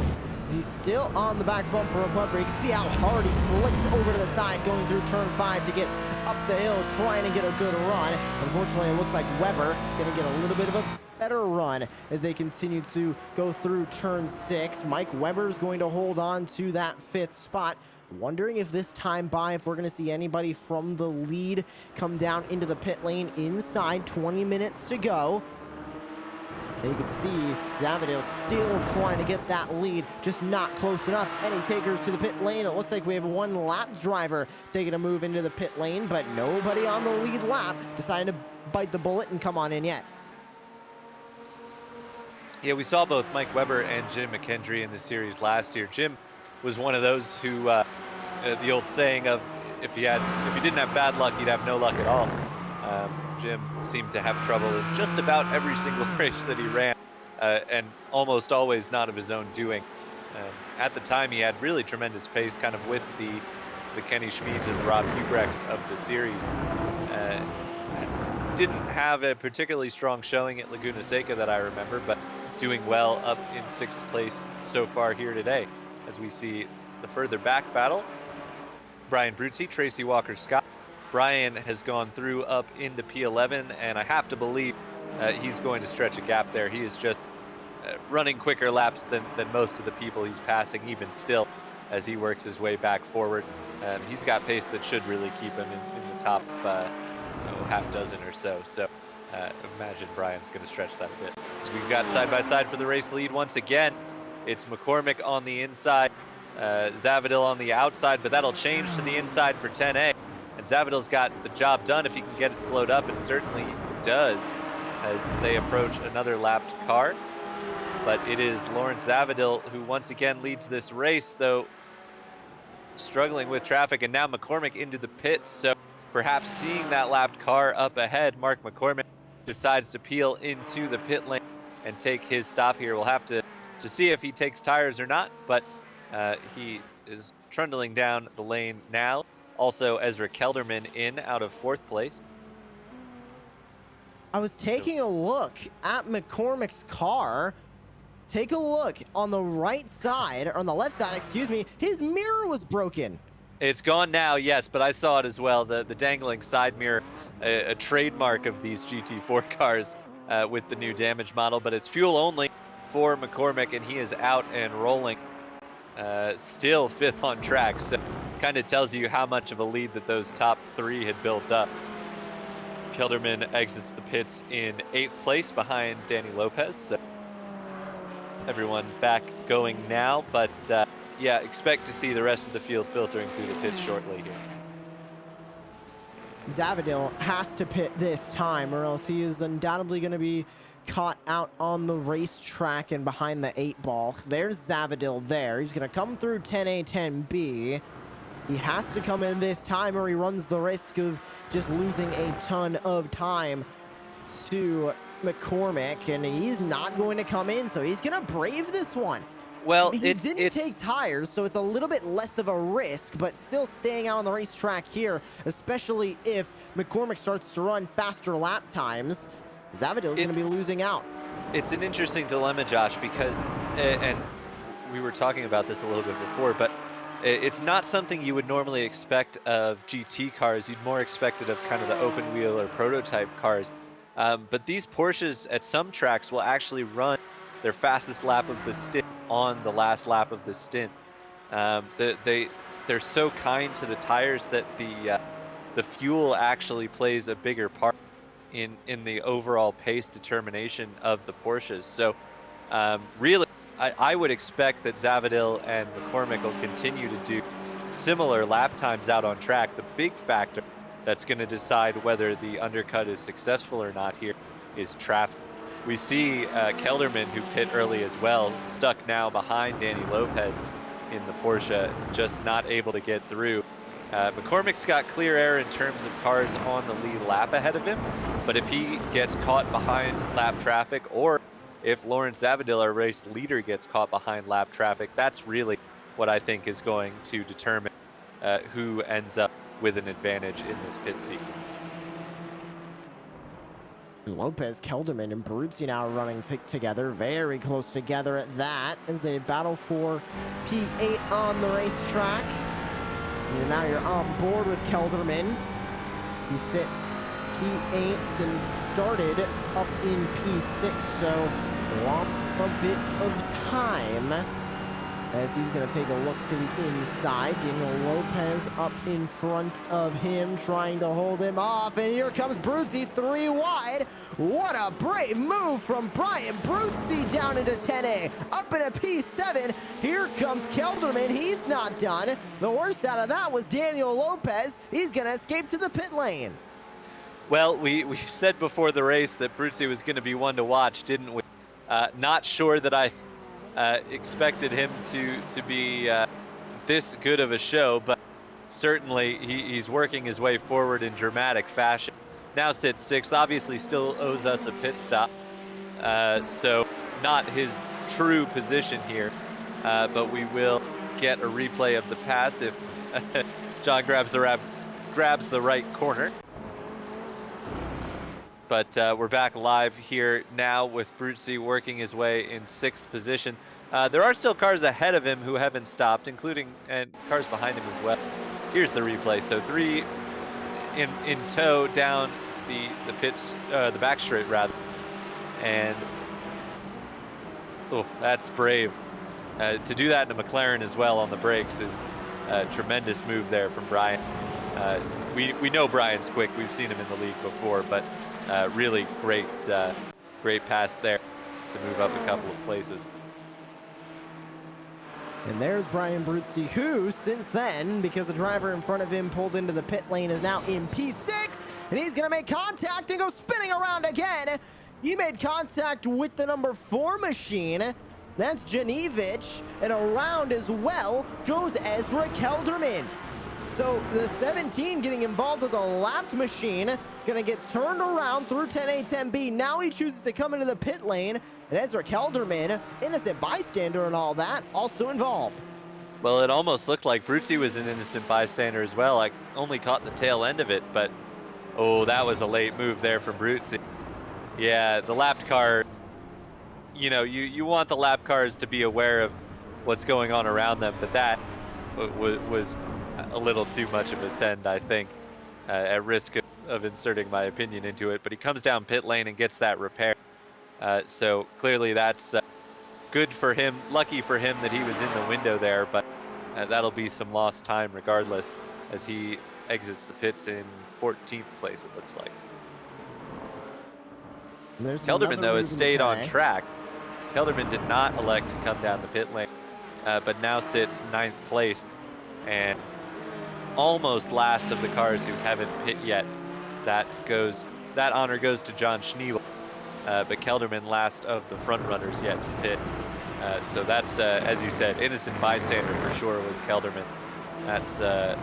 He's still on the back bumper of Webber. You can see how hard he flicked over to the side going through turn 5 to get up the hill, trying to get a good run. Unfortunately, it looks like Webber going to get a little bit of a better run as they continue to go through turn 6. Mike Webber's going to hold on to that 5th spot. Wondering if this time if we're going to see anybody from the lead come down into the pit lane inside. 20 minutes to go. And you can see Davidale still trying to get that lead, just not close enough. Any takers to the pit lane. It looks like we have 1 lap driver taking a move into the pit lane, but nobody on the lead lap deciding to bite the bullet and come on in yet. Yeah, we saw both Mike Webber and Jim McKendry in the series last year. Jim was one of those who, the old saying of if he didn't have bad luck, he'd have no luck at all. Jim seemed to have trouble in just about every single race that he ran, and almost always not of his own doing. At the time, he had really tremendous pace, kind of with the Kenny Schmieds and the Rob Hubrechts of the series. Didn't have a particularly strong showing at Laguna Seca that I remember, but doing well up in 6th place so far here today. As we see the further back battle, Brian Bruzzi, Tracy Walker-Scott. Brian has gone through up into P11, and I have to believe he's going to stretch a gap there. He is just running quicker laps than most of the people he's passing, even still, as he works his way back forward. He's got pace that should really keep him in the top half dozen or so. So imagine Brian's going to stretch that a bit. So we've got side-by-side for the race lead once again. It's McCormick on the inside, Zavadil on the outside, but that'll change to the inside for 10A. And Zavadil's got the job done if he can get it slowed up, and certainly does as they approach another lapped car. But it is Lawrence Zavadil who once again leads this race, though struggling with traffic, and now McCormick into the pits. So perhaps seeing that lapped car up ahead, Mark McCormick decides to peel into the pit lane and take his stop here. We'll have to see if he takes tires or not, but he is trundling down the lane now. Also, Ezra Kelderman in out of 4th place. I was taking a look at McCormick's car. Take a look on the right side, or on the left side, excuse me. His mirror was broken. It's gone now, yes, but I saw it as well. The dangling side mirror, a trademark of these GT4 cars with the new damage model, but it's fuel only for McCormick, and he is out and rolling. Still 5th on track, so kind of tells you how much of a lead that those top three had built up. Kelderman exits the pits in 8th place behind Danny Lopez. So everyone back going now, but yeah, expect to see the rest of the field filtering through the pits shortly here. Zavadil has to pit this time, or else he is undoubtedly going to be caught out on the racetrack and behind the 8-ball. There's Zavadil there. He's going to come through 10A, 10B. He has to come in this time, or he runs the risk of just losing a ton of time to McCormick, and he's not going to come in, so he's going to brave this one. Well, he didn't take tires, so it's a little bit less of a risk, but still staying out on the racetrack here, especially if McCormick starts to run faster lap times, Zavadil's going to be losing out. It's an interesting dilemma, Josh, because, and we were talking about this a little bit before, but it's not something you would normally expect of GT cars. You'd more expect it of kind of the open wheel or prototype cars. But these Porsches at some tracks will actually run their fastest lap of the stint on the last lap of the stint. They're so kind to the tires that the fuel actually plays a bigger part in the overall pace determination of the Porsches. So really, I would expect that Zavadil and McCormick will continue to do similar lap times out on track. The big factor that's going to decide whether the undercut is successful or not here is traffic. We see Kelderman, who pit early as well, stuck now behind Danny Lopez in the Porsche, just not able to get through. McCormick's got clear air in terms of cars on the lead lap ahead of him, but if he gets caught behind lap traffic, or if Lawrence Zavadil, our race leader, gets caught behind lap traffic, that's really what I think is going to determine who ends up with an advantage in this pit sequence. Lopez, Kelderman, and Bruzzi now running together, very close together at that, as they battle for P8 on the racetrack. And now you're on board with Kelderman. He sits P8 and started up in P6, so lost a bit of time as he's going to take a look to the inside. Daniel Lopez up in front of him, trying to hold him off, and here comes Bruzzi 3 wide. What a brave move from Brian Bruzzi down into 10A, up in a P7. Here comes Kelderman. He's not done. The worst out of that was Daniel Lopez. He's going to escape to the pit lane. Well, we said before the race that Bruzzi was going to be one to watch, didn't we? Not sure that I expected him to be this good of a show, but certainly he's working his way forward in dramatic fashion. Now sits 6th, obviously still owes us a pit stop, so not his true position here, but we will get a replay of the pass if John grabs the right corner. But we're back live here now with Bruzzi working his way in 6th position. There are still cars ahead of him who haven't stopped, including and cars behind him as well. Here's the replay. So 3 in tow down the back straight rather, and oh, that's brave. To do that in a McLaren as well on the brakes is a tremendous move there from Brian. We know Brian's quick. We've seen him in the league before, but really great pass there to move up a couple of places. And there's Brian Bruzzi, who, since then, because the driver in front of him pulled into the pit lane, is now in P6, and he's going to make contact and go spinning around again. He made contact with the number 4 machine. That's Janevich, and around as well goes Ezra Kelderman. So the 17 getting involved with a lapped machine, gonna get turned around through 10A, 10B. Now he chooses to come into the pit lane, and Ezra Kelderman, innocent bystander and all that, also involved. Well, it almost looked like Bruzzi was an innocent bystander as well. I only caught the tail end of it, but oh, that was a late move there from Bruzzi. Yeah, the lapped car, you know, you want the lap cars to be aware of what's going on around them, but that was a little too much of a send, I think, at risk of inserting my opinion into it. But he comes down pit lane and gets that repair. So clearly that's good for him, lucky for him that he was in the window there. But That'll be some lost time regardless, as he exits the pits in 14th place, it looks like. Kelderman, though, has stayed on track. Kelderman did not elect to come down the pit lane, but now sits 9th place and almost last of the cars who haven't pit yet. That honor goes to John Schneebel, but Kelderman last of the front runners yet to pit. So that's, as you said, innocent bystander for sure was Kelderman. That's a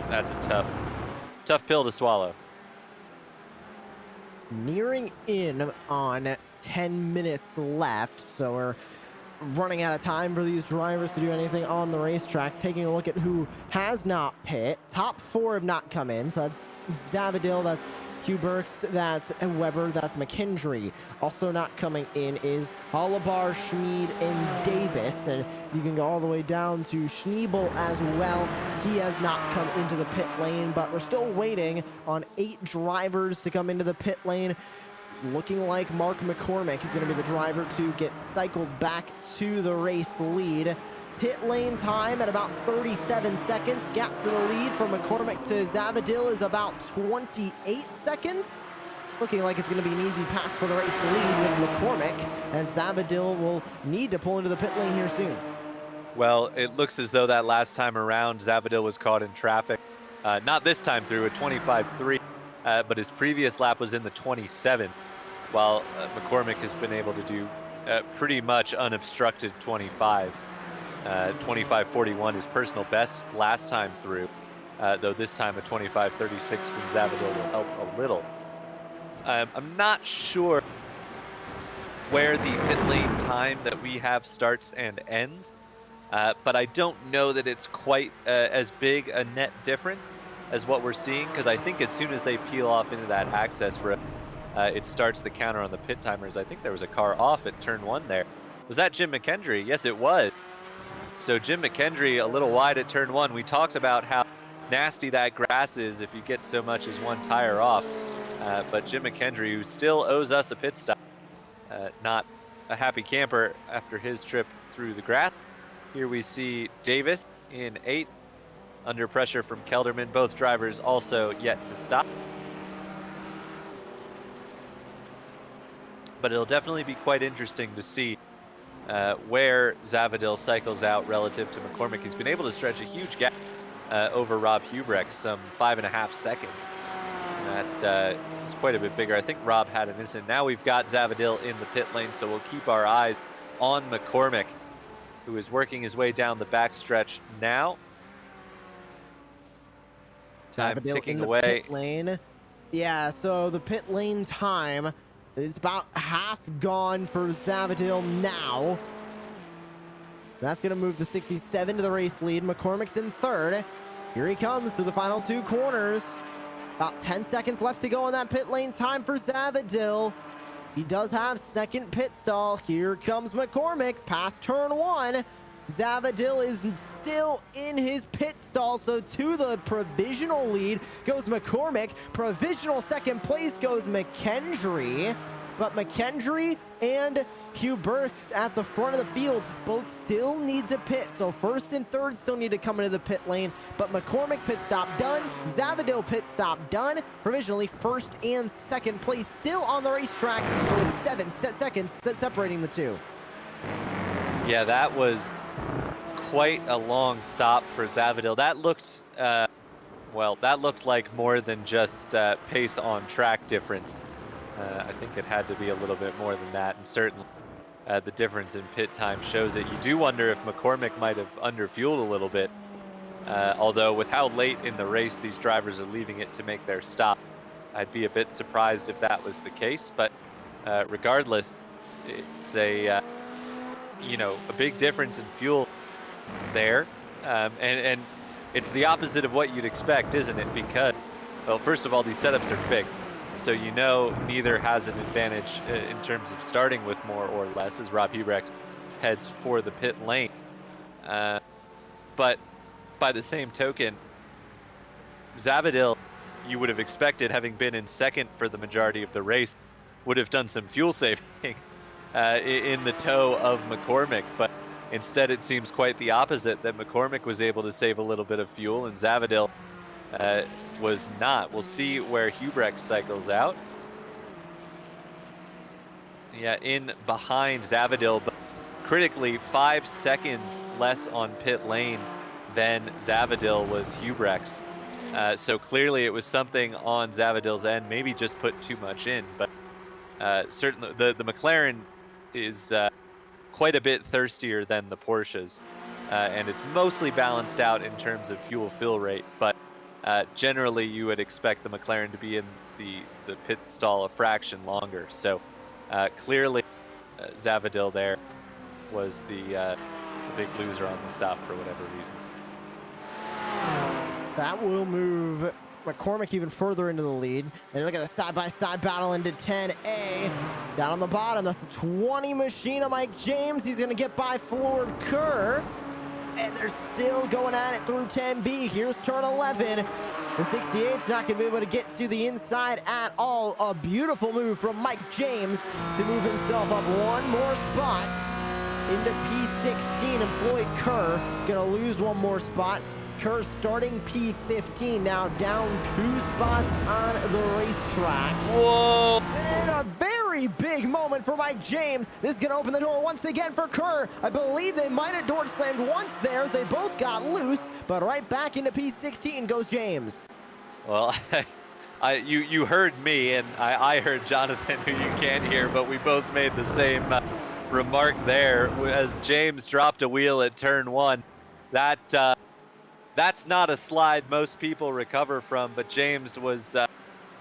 tough pill to swallow. Nearing in on 10 minutes left, so we're running out of time for these drivers to do anything on the racetrack. Taking a look at who has not pit. Top 4 have not come in, so that's Zavadil, that's Hugh Burks, that's Weber, that's McKendry. Also not coming in is Holabar, Schmid, and Davis. And you can go all the way down to Schneebel as well. He has not come into the pit lane, but we're still waiting on 8 drivers to come into the pit lane. Looking like Mark McCormick is going to be the driver to get cycled back to the race lead. Pit lane time at about 37 seconds. Gap to the lead from McCormick to Zavadil is about 28 seconds. Looking like it's going to be an easy pass for the race lead with McCormick, as Zavadil will need to pull into the pit lane here soon. Well, it looks as though that last time around, Zavadil was caught in traffic. Not this time through, a 25.3, but his previous lap was in the 27, while McCormick has been able to do pretty much unobstructed 25s. 25.41, his personal best last time through, though this time a 25.36 from Zavadil will help a little. I'm not sure where the pit lane time that we have starts and ends, but I don't know that it's quite as big a net difference as what we're seeing, because I think as soon as they peel off into that access road, it starts the counter on the pit timers. I think there was a car off at turn 1 there. Was that Jim McKendry? Yes, it was. So Jim McKendry a little wide at turn 1. We talked about how nasty that grass is if you get so much as one tire off. But Jim McKendry, who still owes us a pit stop, not a happy camper after his trip through the grass. Here we see Davis in 8th, under pressure from Kelderman. Both drivers also yet to stop. But it'll definitely be quite interesting to see where Zavadil cycles out relative to McCormick. He's been able to stretch a huge gap over Rob Hubrecht, some 5.5 seconds. That is quite a bit bigger. I think Rob had an incident. Now we've got Zavadil in the pit lane, so we'll keep our eyes on McCormick, who is working his way down the backstretch now. Time Zavadil ticking in the away. pit lane. Yeah, so the pit lane time, it's about half gone for Zavadil now. That's going to move to 67 to the race lead. McCormick's in 3rd. Here he comes through the final 2 corners. About 10 seconds left to go on that pit lane time for Zavadil. He does have 2nd pit stall. Here comes McCormick past turn 1. Zavadil is still in his pit stall, so to the provisional lead goes McCormick. Provisional 2nd place goes McKendry. But McKendry and Hugh Burks at the front of the field both still need to pit. So 1st and 3rd still need to come into the pit lane. But McCormick pit stop done. Zavadil pit stop done. Provisionally 1st and 2nd place still on the racetrack, but with 7 seconds separating the two. Yeah, that was quite a long stop for Zavadil. That looked, well, that looked like more than just pace on track difference. I think it had to be a little bit more than that, and certainly the difference in pit time shows it. You do wonder if McCormick might have underfueled a little bit, although with how late in the race these drivers are leaving it to make their stop, I'd be a bit surprised if that was the case. But regardless, it's a a big difference in fuel there, and it's the opposite of what you'd expect, isn't it? Because, well, first of all, these setups are fixed. So neither has an advantage in terms of starting with more or less as Rob Hubrecht heads for the pit lane. But by the same token, Zavadil, you would have expected, having been in 2nd for the majority of the race, would have done some fuel saving in the tow of McCormick. But Instead, it seems quite the opposite, that McCormick was able to save a little bit of fuel and Zavadil was not. We'll see where Hubrex cycles out. Yeah, in behind Zavadil, but critically 5 seconds less on pit lane than Zavadil was Hubrex. So clearly it was something on Zavadil's end, maybe just put too much in, but certainly the McLaren is quite a bit thirstier than the Porsches, and it's mostly balanced out in terms of fuel fill rate, but generally you would expect the McLaren to be in the pit stall a fraction longer. So clearly Zavadil there was the big loser on the stop for whatever reason. So that will move McCormick even further into the lead. And look at the side-by-side battle into 10A. Down on the bottom, that's a 20 machine of Mike James. He's gonna get by Floyd Kerr. And they're still going at it through 10B. Here's turn 11. The 68's not gonna be able to get to the inside at all. A beautiful move from Mike James to move himself up one more spot into P16, and Floyd Kerr gonna lose one more spot. Kerr starting P15, now down 2 spots on the racetrack. Whoa! And a very big moment for Mike James. This is gonna open the door once again for Kerr. I believe they might have door slammed once there as they both got loose, but right back into P16 goes James. Well, you heard me, and I heard Jonathan, who you can't hear, but we both made the same remark there as James dropped a wheel at turn 1. That's not a slide most people recover from, but James was,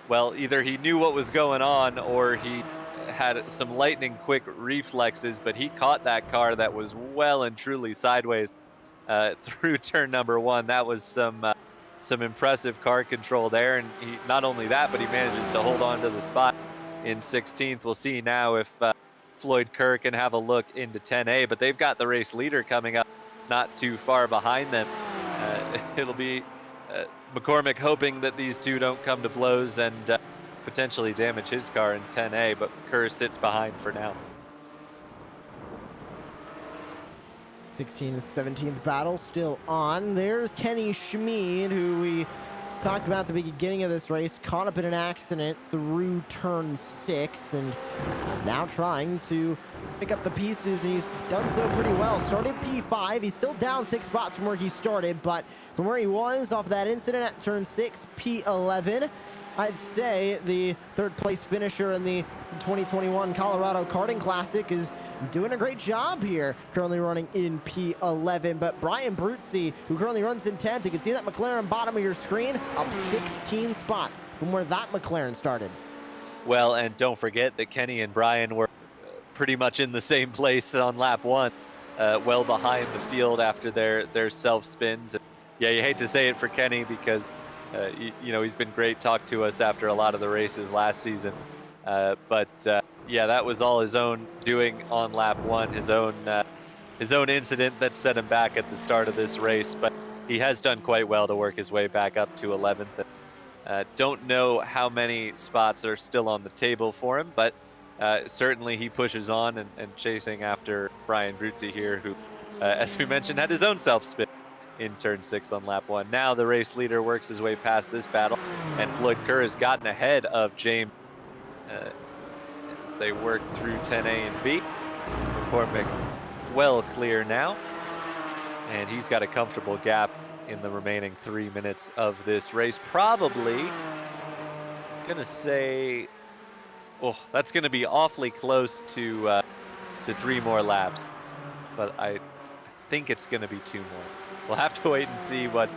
well, either he knew what was going on or he had some lightning quick reflexes, but he caught that car that was well and truly sideways through turn number 1. That was some impressive car control there, and he, not only that, but he manages to hold on to the spot in 16th. We'll see now if Floyd Kerr can have a look into 10A, but they've got the race leader coming up not too far behind them. It'll be McCormick hoping that these two don't come to blows and potentially damage his car in 10A, but Kerr sits behind for now. 16th, 17th battle still on. There's Kenny Schmid, who we talked about at the beginning of this race, caught up in an accident through turn 6 and now trying to pick up the pieces, and he's done so pretty well. Started P5, he's still down 6 spots from where he started, but from where he was off that incident at turn 6, P11, I'd say the 3rd place finisher in the 2021 Colorado Karting Classic is doing a great job here, currently running in P11. But Brian Bruzzi, who currently runs in 10th, you can see that McLaren bottom of your screen, up 16 spots from where that McLaren started. Well, and don't forget that Kenny and Brian were pretty much in the same place on lap 1, well behind the field after their self spins. Yeah, you hate to say it for Kenny because you know, he's been great, talked to us after a lot of the races last season. But yeah, that was all his own doing on lap 1, his own incident that set him back at the start of this race. But he has done quite well to work his way back up to 11th. Don't know how many spots are still on the table for him, but certainly he pushes on and chasing after Brian Bruzzi here, who, as we mentioned, had his own self-spin in turn 6 on lap 1. Now the race leader works his way past this battle, and Floyd Kerr has gotten ahead of James as they work through 10A and B. McCormick well clear now, and he's got a comfortable gap in the remaining 3 minutes of this race. Probably gonna say, oh, that's gonna be awfully close to 3 more laps, but I think it's gonna be 2 more. We'll have to wait and see what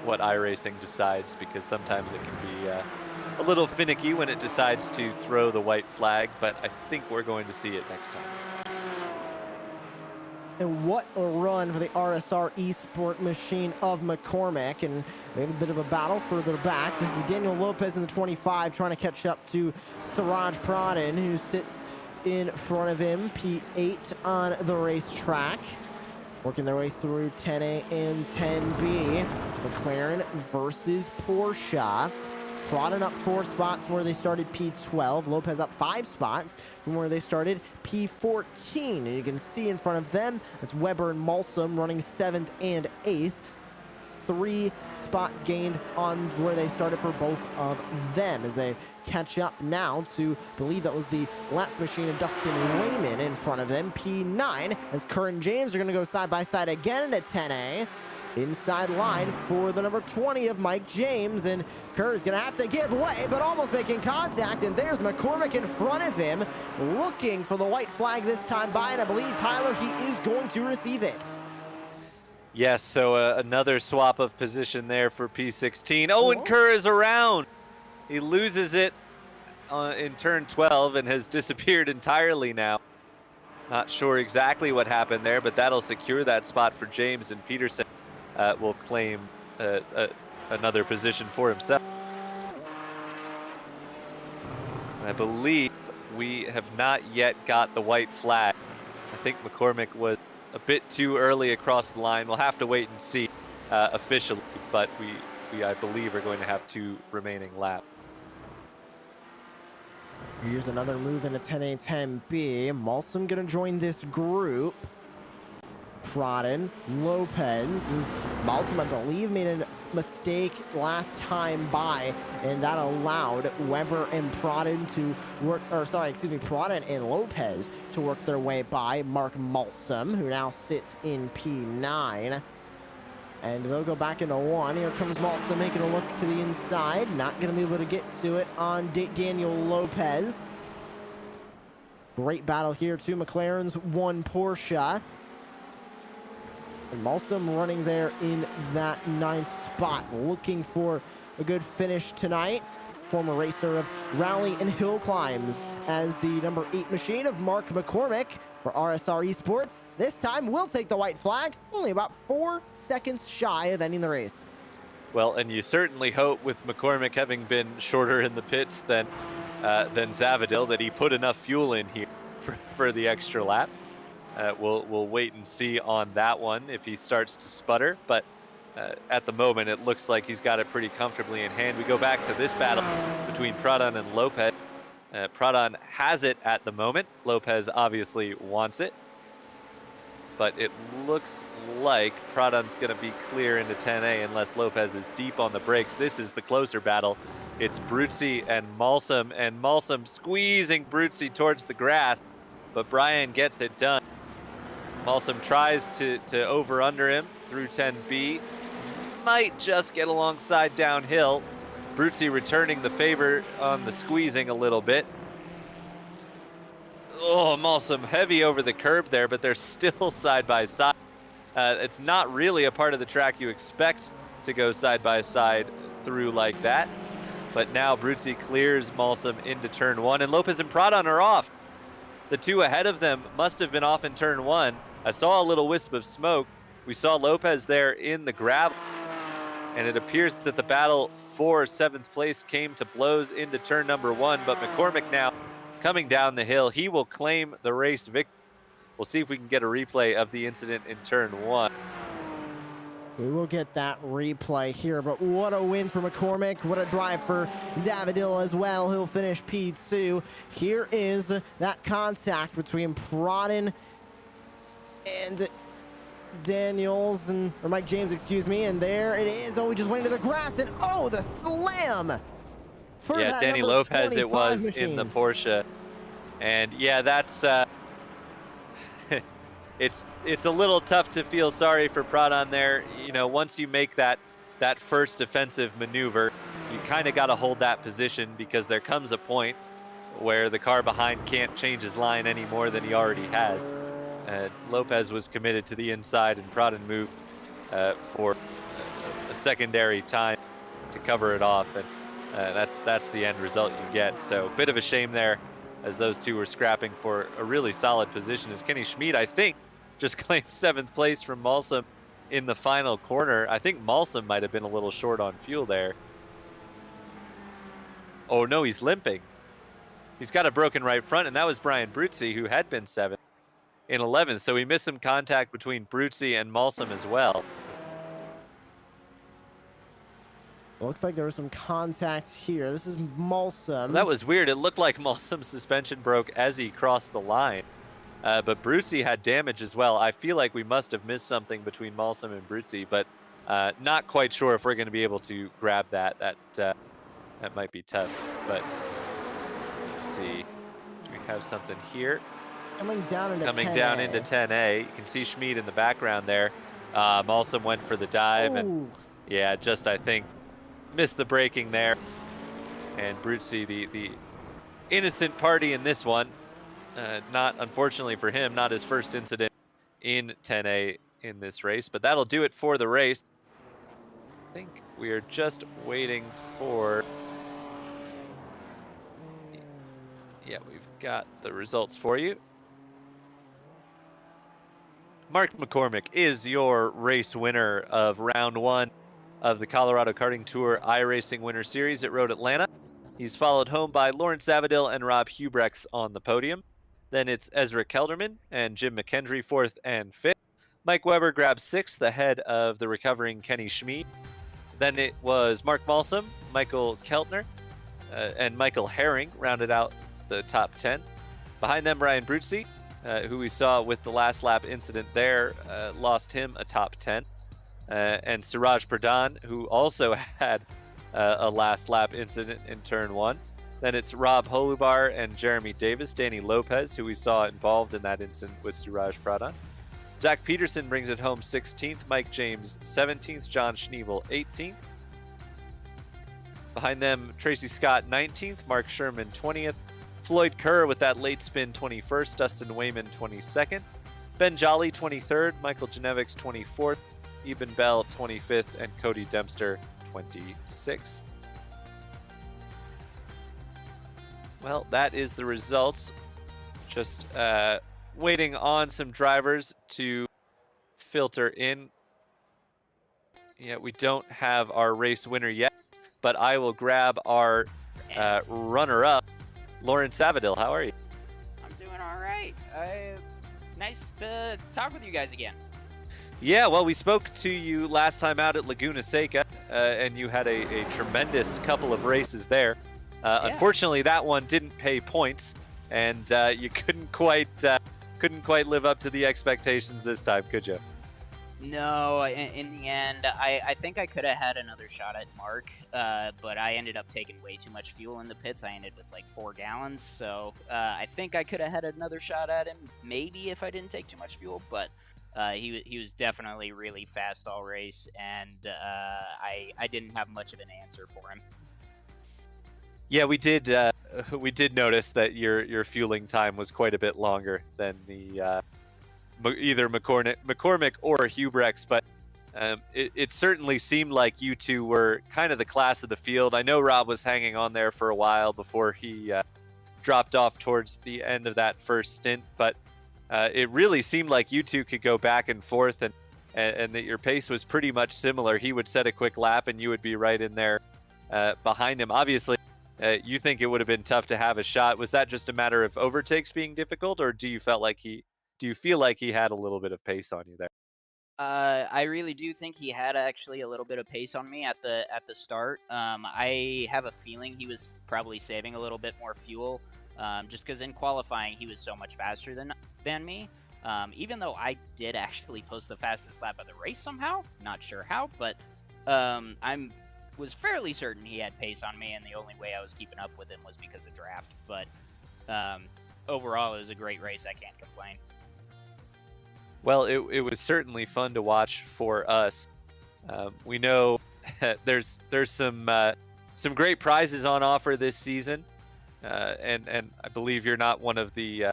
iRacing decides, because sometimes it can be a little finicky when it decides to throw the white flag, but I think we're going to see it next time. And what a run for the RSR Esport machine of McCormick. And we have a bit of a battle further back. This is Daniel Lopez in the 25 trying to catch up to Siraj Pradhan, who sits in front of him, P8 on the racetrack. Working their way through 10A and 10B. McLaren versus Porsche. Prodden up 4 spots where they started P12. Lopez up 5 spots from where they started P14. And you can see in front of them, that's Weber and Malsum running 7th and 8th. 3 spots gained on where they started for both of them as they catch up now to, I believe that was the lap machine of Dustin Raymond in front of them. P9 as Kerr and James are going to go side by side again at 10A. Inside line for the number 20 of Mike James, and Kerr is going to have to give way, but almost making contact, and there's McCormick in front of him, looking for the white flag this time by, and I believe, Tyler, he is going to receive it. Yes, so another swap of position there for P16. Owen Kerr is around. He loses it in turn 12 and has disappeared entirely now. Not sure exactly what happened there, but that'll secure that spot for James, and Peterson will claim another position for himself. I believe we have not yet got the white flag. I think McCormick was a bit too early across the line. We'll have to wait and see officially, but we I believe are going to have 2 remaining laps. Here's another move in a 10A, 10B. Malsum gonna join this group. Prodden, Lopez. Malsum, I believe, made a mistake last time by, and that allowed Weber and Prodden to work, or sorry, excuse me, Prodden and Lopez to work their way by Mark Malsum, who now sits in P9. And they'll go back into 1. Here comes Malsum making a look to the inside. Not going to be able to get to it on Daniel Lopez. Great battle here. 2 McLarens, 1 Porsche. And Malsum running there in that 9th spot, looking for a good finish tonight. Former racer of rally and hill climbs as the number 8 machine of Mark McCormick for RSR Esports. This time will take the white flag, only about 4 seconds shy of ending the race. Well, and you certainly hope with McCormick having been shorter in the pits than Zavadil that he put enough fuel in here for the extra lap. We'll wait and see on that one if he starts to sputter, but at the moment it looks like he's got it pretty comfortably in hand. We go back to this battle between Prodden and Lopez. Prodden has it at the moment. Lopez obviously wants it, but it looks like Prodden's going to be clear into 10A unless Lopez is deep on the brakes. This is the closer battle. It's Bruzzi and Malsum squeezing Bruzzi towards the grass, but Brian gets it done. Malsum tries to over-under him through 10B. Might just get alongside downhill. Bruzzi returning the favor on the squeezing a little bit. Oh, Malsum heavy over the curb there, but they're still side by side. It's not really a part of the track you expect to go side by side through like that. But now Bruzzi clears Malsum into turn 1, and Lopez and Prodden are off. The 2 ahead of them must have been off in turn 1. I saw a little wisp of smoke. We saw Lopez there in the gravel, and it appears that the battle for 7th place came to blows into turn number 1, but McCormick now coming down the hill. He will claim the race victory. We'll see if we can get a replay of the incident in turn 1. We will get that replay here, but what a win for McCormick. What a drive for Zavadil as well. He'll finish P2. Here is that contact between Prodden and Daniels, or Mike James, excuse me, and there it is. Oh, he just went into the grass, and oh, the slam! Yeah, Danny Lopez it was machine. In the Porsche. And yeah, that's it's a little tough to feel sorry for Prodden there. You know, once you make that first defensive maneuver, you kind of got to hold that position, because there comes a point where the car behind can't change his line any more than he already has. Lopez was committed to the inside, and Prodden moved for a secondary time to cover it off, and that's the end result you get. So a bit of a shame there, as those 2 were scrapping for a really solid position, as Kenny Schmid, I think, just claimed 7th place from Malsum in the final corner. I think Malsum might have been a little short on fuel there. Oh no, he's limping. He's got a broken right front, and that was Brian Bruzzi, who had been 7th in 11th. So we missed some contact between Bruzzi and Malsum as well. Looks like there was some contact here. This is Malsum. Well, that was weird. It looked like Malsum's suspension broke as he crossed the line. But Bruzzi had damage as well. I feel like we must have missed something between Malsum and Bruzzi, but not quite sure if we're going to be able to grab that. That might be tough. But let's see. Do we have something here? Coming down into 10A. You can see Schmid in the background there. Malsum went for the dive, and yeah, just I think missed the braking there. And Bruzzi, the innocent party in this one. Not, unfortunately for him, not his first incident in 10A in this race, but that'll do it for the race. I think we are just waiting for... Yeah, we've got the results for you. Mark McCormick is your race winner of round 1 of the Colorado Karting Tour iRacing Winter Series at Road Atlanta. He's followed home by Lawrence Zavadil and Rob Hubrechts on the podium. Then it's Ezra Kelderman and Jim McKendry 4th and 5th. Mike Weber grabs 6th ahead of the recovering Kenny Schmid. Then it was Mark Malsum, Michael Keltner, and Michael Herring rounded out the top 10. Behind them, Ryan Bruzzi, who we saw with the last lap incident there, lost him a top 10. And Suraj Pradhan, who also had a last lap incident in turn 1. Then it's Rob Holubar and Jeremy Davis. Danny Lopez, who we saw involved in that incident with Suraj Pradhan. Zach Peterson brings it home 16th. Mike James 17th. John Schneebel 18th. Behind them, Tracy Scott 19th. Mark Sherman 20th. Floyd Kerr with that late spin 21st. Dustin Wayman 22nd. Ben Jolly 23rd. Michael Genevics 24th. Eben Bell 25th. And Cody Dempster 26th. Well, that is the results. Just waiting on some drivers to filter in. Yeah, we don't have our race winner yet, but I will grab our runner-up, Lauren Savadil. How are you? I'm doing all right. Nice to talk with you guys again. Yeah, well, we spoke to you last time out at Laguna Seca, and you had a tremendous couple of races there. Unfortunately, that one didn't pay points, and you couldn't quite live up to the expectations this time, could you? No, in the end, I think I could have had another shot at Mark, but I ended up taking way too much fuel in the pits. I ended with like 4 gallons, so I think I could have had another shot at him, maybe if I didn't take too much fuel, but he was definitely really fast all race, and I didn't have much of an answer for him. Yeah, we did notice that your fueling time was quite a bit longer than the either McCormick or Hubrechts, but it certainly seemed like you two were kind of the class of the field. I know Rob was hanging on there for a while before he dropped off towards the end of that first stint, but it really seemed like you two could go back and forth, and that your pace was pretty much similar. He would set a quick lap, and you would be right in there behind him. Obviously, you think it would have been tough to have a shot. Was that just a matter of overtakes being difficult, or do you feel like he had a little bit of pace on you there? I really do think he had actually a little bit of pace on me at the start. I have a feeling he was probably saving a little bit more fuel, just because in qualifying he was so much faster than me. Even though I did actually post the fastest lap of the race somehow, not sure how, but was fairly certain he had pace on me, and the only way I was keeping up with him was because of draft. But overall, it was a great race. I can't complain. Well, it was certainly fun to watch for us. We know there's some great prizes on offer this season, and I believe you're not one of the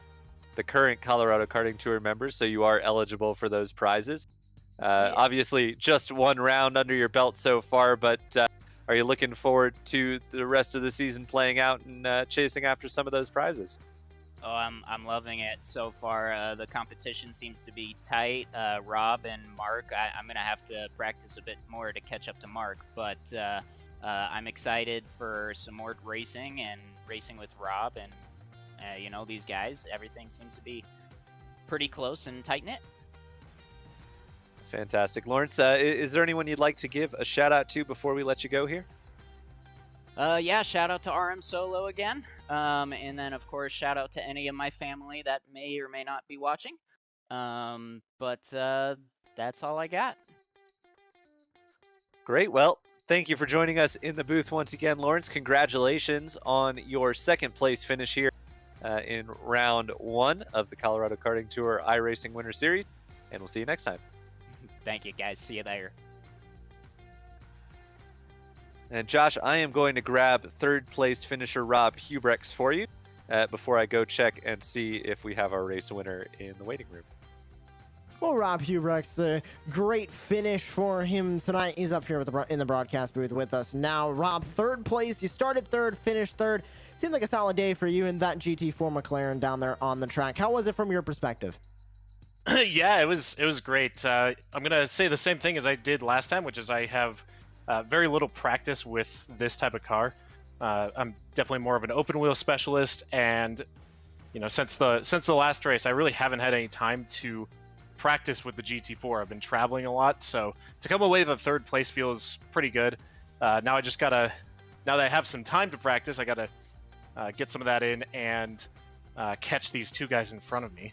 current Colorado Karting Tour members, so you are eligible for those prizes. Obviously, just one round under your belt so far, but are you looking forward to the rest of the season playing out and chasing after some of those prizes? Oh, I'm loving it so far. The competition seems to be tight. Rob and Mark, I'm going to have to practice a bit more to catch up to Mark, but I'm excited for some more racing and racing with Rob and, these guys. Everything seems to be pretty close and tight-knit. Fantastic. Lawrence, is there anyone you'd like to give a shout-out to before we let you go here? Yeah, shout out to RM Solo again. And then, of course, shout out to any of my family that may or may not be watching. But that's all I got. Great. Well, thank you for joining us in the booth once again, Lawrence. Congratulations on your second place finish here in round 1 of the Colorado Karting Tour iRacing Winter Series. And we'll see you next time. Thank you, guys. See you there. And Josh, I am going to grab third place finisher Rob Hubrex for you before I go check and see if we have our race winner in the waiting room. Well, Rob Hubrex, a great finish for him tonight. He's up here in the broadcast booth with us now. Rob, third place. You started third, finished third. Seemed like a solid day for you and that GT4 McLaren down there on the track. How was it from your perspective? Yeah, it was great. I'm gonna say the same thing as I did last time, which is I have very little practice with this type of car. I'm definitely more of an open wheel specialist, and since the last race, I really haven't had any time to practice with the GT4. I've been traveling a lot, so to come away with a third place feels pretty good. Now that I have some time to practice, I gotta get some of that in and catch these two guys in front of me.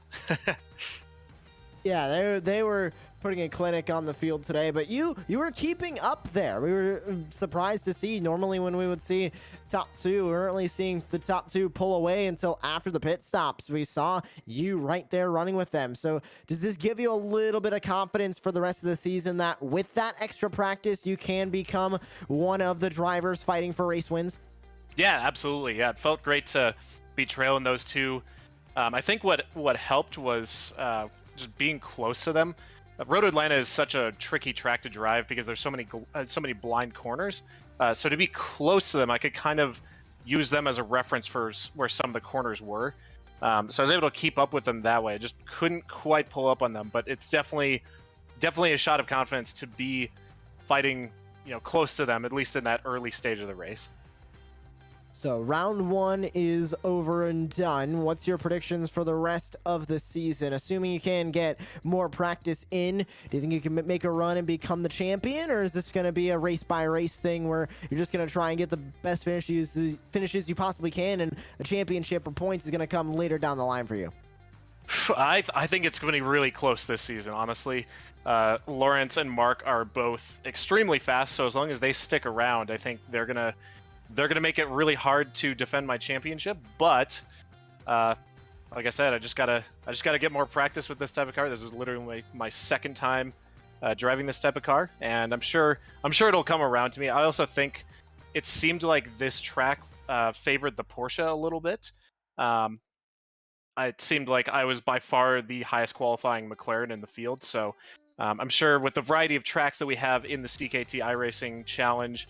Yeah, they were putting a clinic on the field today, but you were keeping up there. We were surprised to see. Normally when we would see top two, we weren't really seeing the top two pull away until after the pit stops. We saw you right there running with them. So does this give you a little bit of confidence for the rest of the season that with that extra practice, you can become one of the drivers fighting for race wins? Yeah, absolutely. Yeah, it felt great to be trailing those two. I think what helped was just being close to them. Road Atlanta is such a tricky track to drive because there's so many blind corners. So to be close to them, I could kind of use them as a reference for where some of the corners were. So I was able to keep up with them that way. I just couldn't quite pull up on them, but it's definitely a shot of confidence to be fighting, close to them, at least in that early stage of the race. So round 1 is over and done. What's your predictions for the rest of the season? Assuming you can get more practice in, do you think you can make a run and become the champion? Or is this going to be a race by race thing where you're just going to try and get the best finishes you possibly can, and a championship or points is going to come later down the line for you? I think it's going to be really close this season, honestly. Lawrence and Mark are both extremely fast, so as long as they stick around, I think they're going to make it really hard to defend my championship. But like I said, I just gotta get more practice with this type of car. This is literally my second time driving this type of car, and I'm sure it'll come around to me. I also think it seemed like this track favored the Porsche a little bit. It seemed like I was by far the highest qualifying McLaren in the field, so I'm sure with the variety of tracks that we have in the CKT iRacing Challenge,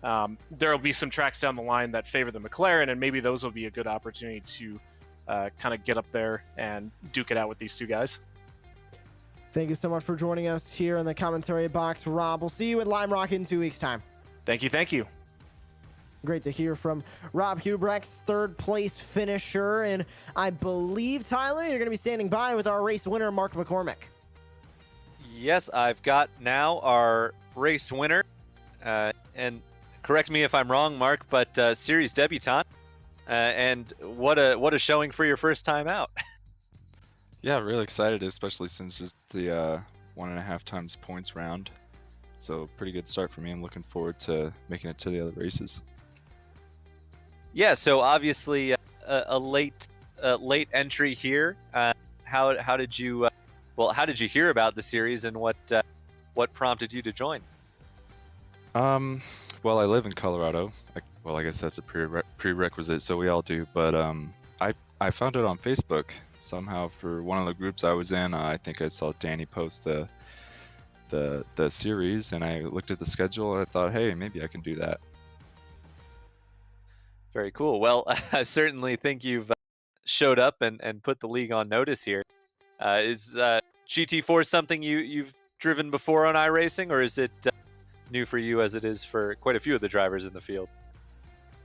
there will be some tracks down the line that favor the McLaren, and maybe those will be a good opportunity to kind of get up there and duke it out with these two guys. Thank you so much for joining us here in the commentary box, Rob. We'll see you at Lime Rock in 2 weeks' time. Thank you. Great to hear from Rob Hubrex, third place finisher. And I believe, Tyler, you're going to be standing by with our race winner, Mark McCormick. Yes, I've got now our race winner. And correct me if I'm wrong, Mark, but series debutant. And what a showing for your first time out. Yeah, really excited, especially since just the 1.5 times points round. So pretty good start for me. I'm looking forward to making it to the other races. Yeah, so obviously a late entry here. How did you hear about the series, and what prompted you to join? Well, I live in Colorado. I guess that's a prerequisite, so we all do. But I found it on Facebook somehow for one of the groups I was in. I think I saw Danny post the series, and I looked at the schedule. And I thought, hey, maybe I can do that. Very cool. Well, I certainly think you've showed up and put the league on notice here. Is GT4 something you've driven before on iRacing, or is it new for you as it is for quite a few of the drivers in the field?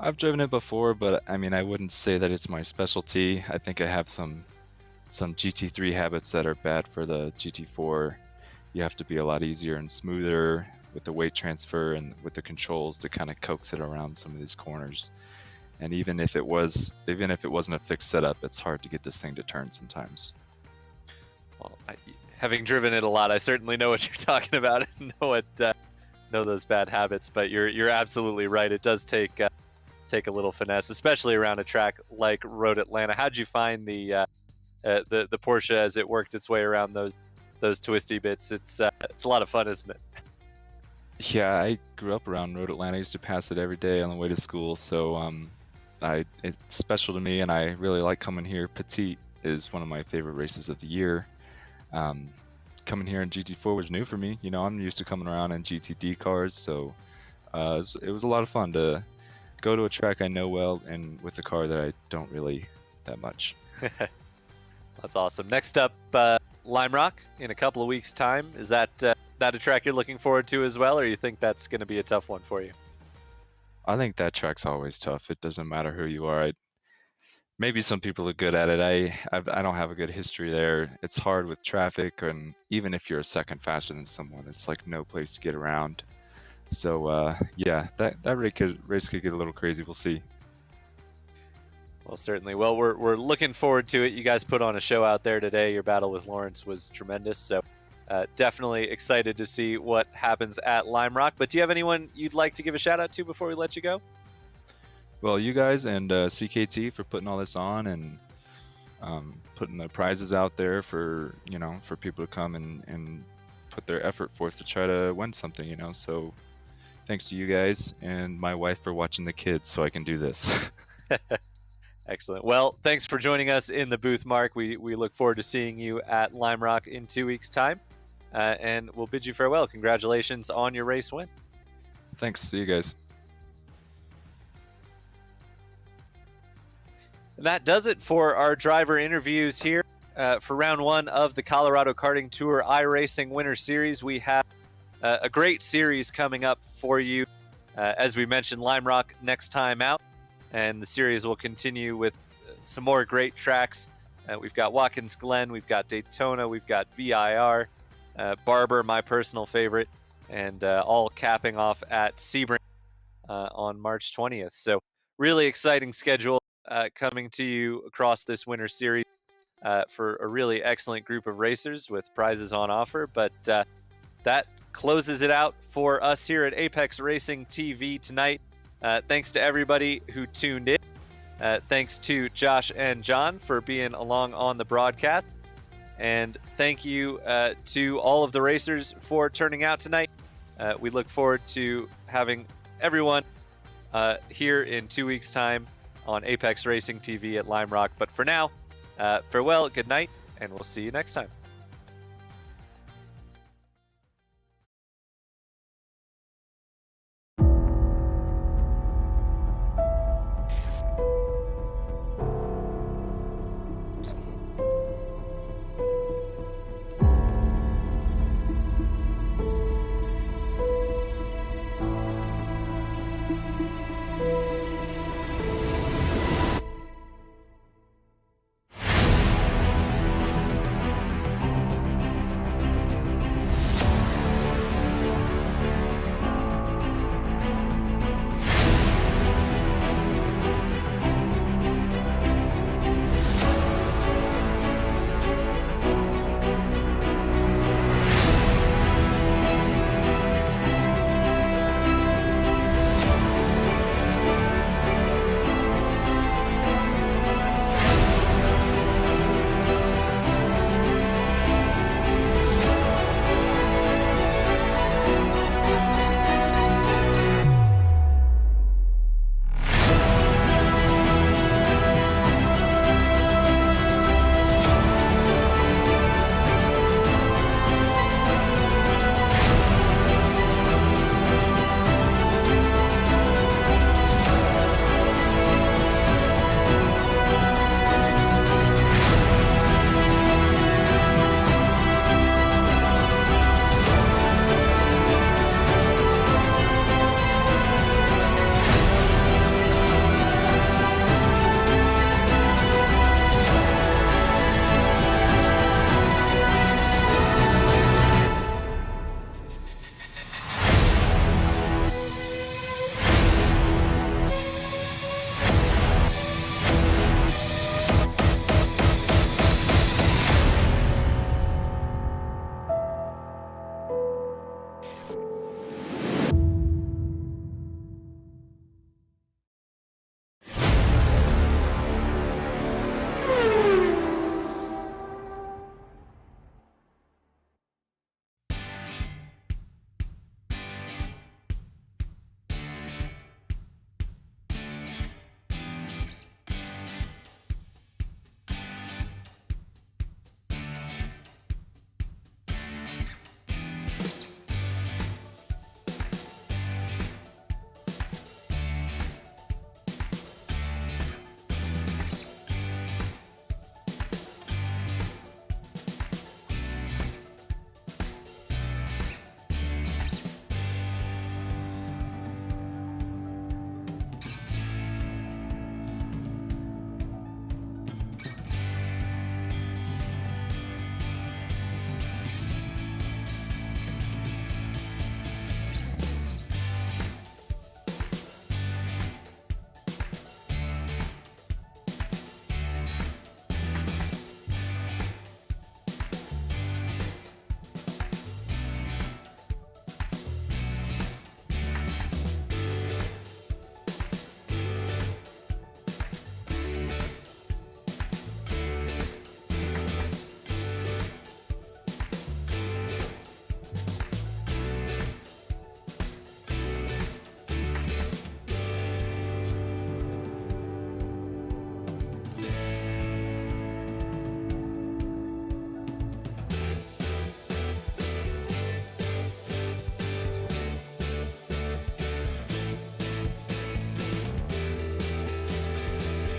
I've driven it before, but I mean, I wouldn't say that it's my specialty. I think I have some GT3 habits that are bad for the GT4. You have to be a lot easier and smoother. with the weight transfer and with the controls to kind of coax it around some of these corners. And even if it wasn't a fixed setup, it's hard to get this thing to turn sometimes. Well, having driven it a lot, I certainly know what you're talking about and know those bad habits. But you're absolutely right. It does take a little finesse, especially around a track like Road Atlanta. How'd you find the Porsche as it worked its way around those twisty bits? It's a lot of fun, isn't it? Yeah, I grew up around Road Atlanta. I used to pass it every day on the way to school, so it's special to me, and I really like coming here. Petite is one of my favorite races of the year. Coming here in GT4 was new for me. You know, I'm used to coming around in GTD cars, so it was a lot of fun to go to a track I know well and with a car that I don't really that much. That's awesome. Next up, Lime Rock in a couple of weeks' time. Is that a track you're looking forward to as well, or you think that's going to be a tough one for you? I think that track's always tough. It doesn't matter who you are. Maybe some people are good at it. I don't have a good history there. It's hard with traffic, and even if you're a second faster than someone, it's like no place to get around. So yeah, that race could get a little crazy. We'll see. Well, certainly. Well, we're looking forward to it. You guys put on a show out there today. Your battle with Lawrence was tremendous. So definitely excited to see what happens at Lime Rock. But do you have anyone you'd like to give a shout out to before we let you go? Well, you guys and CKT for putting all this on and putting the prizes out there for people to come and put their effort forth to try to win something. So thanks to you guys and my wife for watching the kids so I can do this. Excellent. Well, thanks for joining us in the booth, Mark. We look forward to seeing you at Lime Rock in 2 weeks' time, and we'll bid you farewell. Congratulations on your race win. Thanks. See you guys. And that does it for our driver interviews here for round one of the Colorado Karting Tour iRacing Winter Series. We have a great series coming up for you. As we mentioned, Lime Rock next time out, and the series will continue with some more great tracks. We've got Watkins Glen, we've got Daytona, we've got VIR, Barber, my personal favorite, and all capping off at Sebring on March 20th. So really exciting schedule coming to you across this winter series for a really excellent group of racers with prizes on offer. But that closes it out for us here at Apex Racing TV tonight. Thanks to everybody who tuned in. Thanks to Josh and John for being along on the broadcast. And thank you to all of the racers for turning out tonight. We look forward to having everyone here in 2 weeks' time on Apex Racing TV at Lime Rock. But for now, farewell, good night, and we'll see you next time.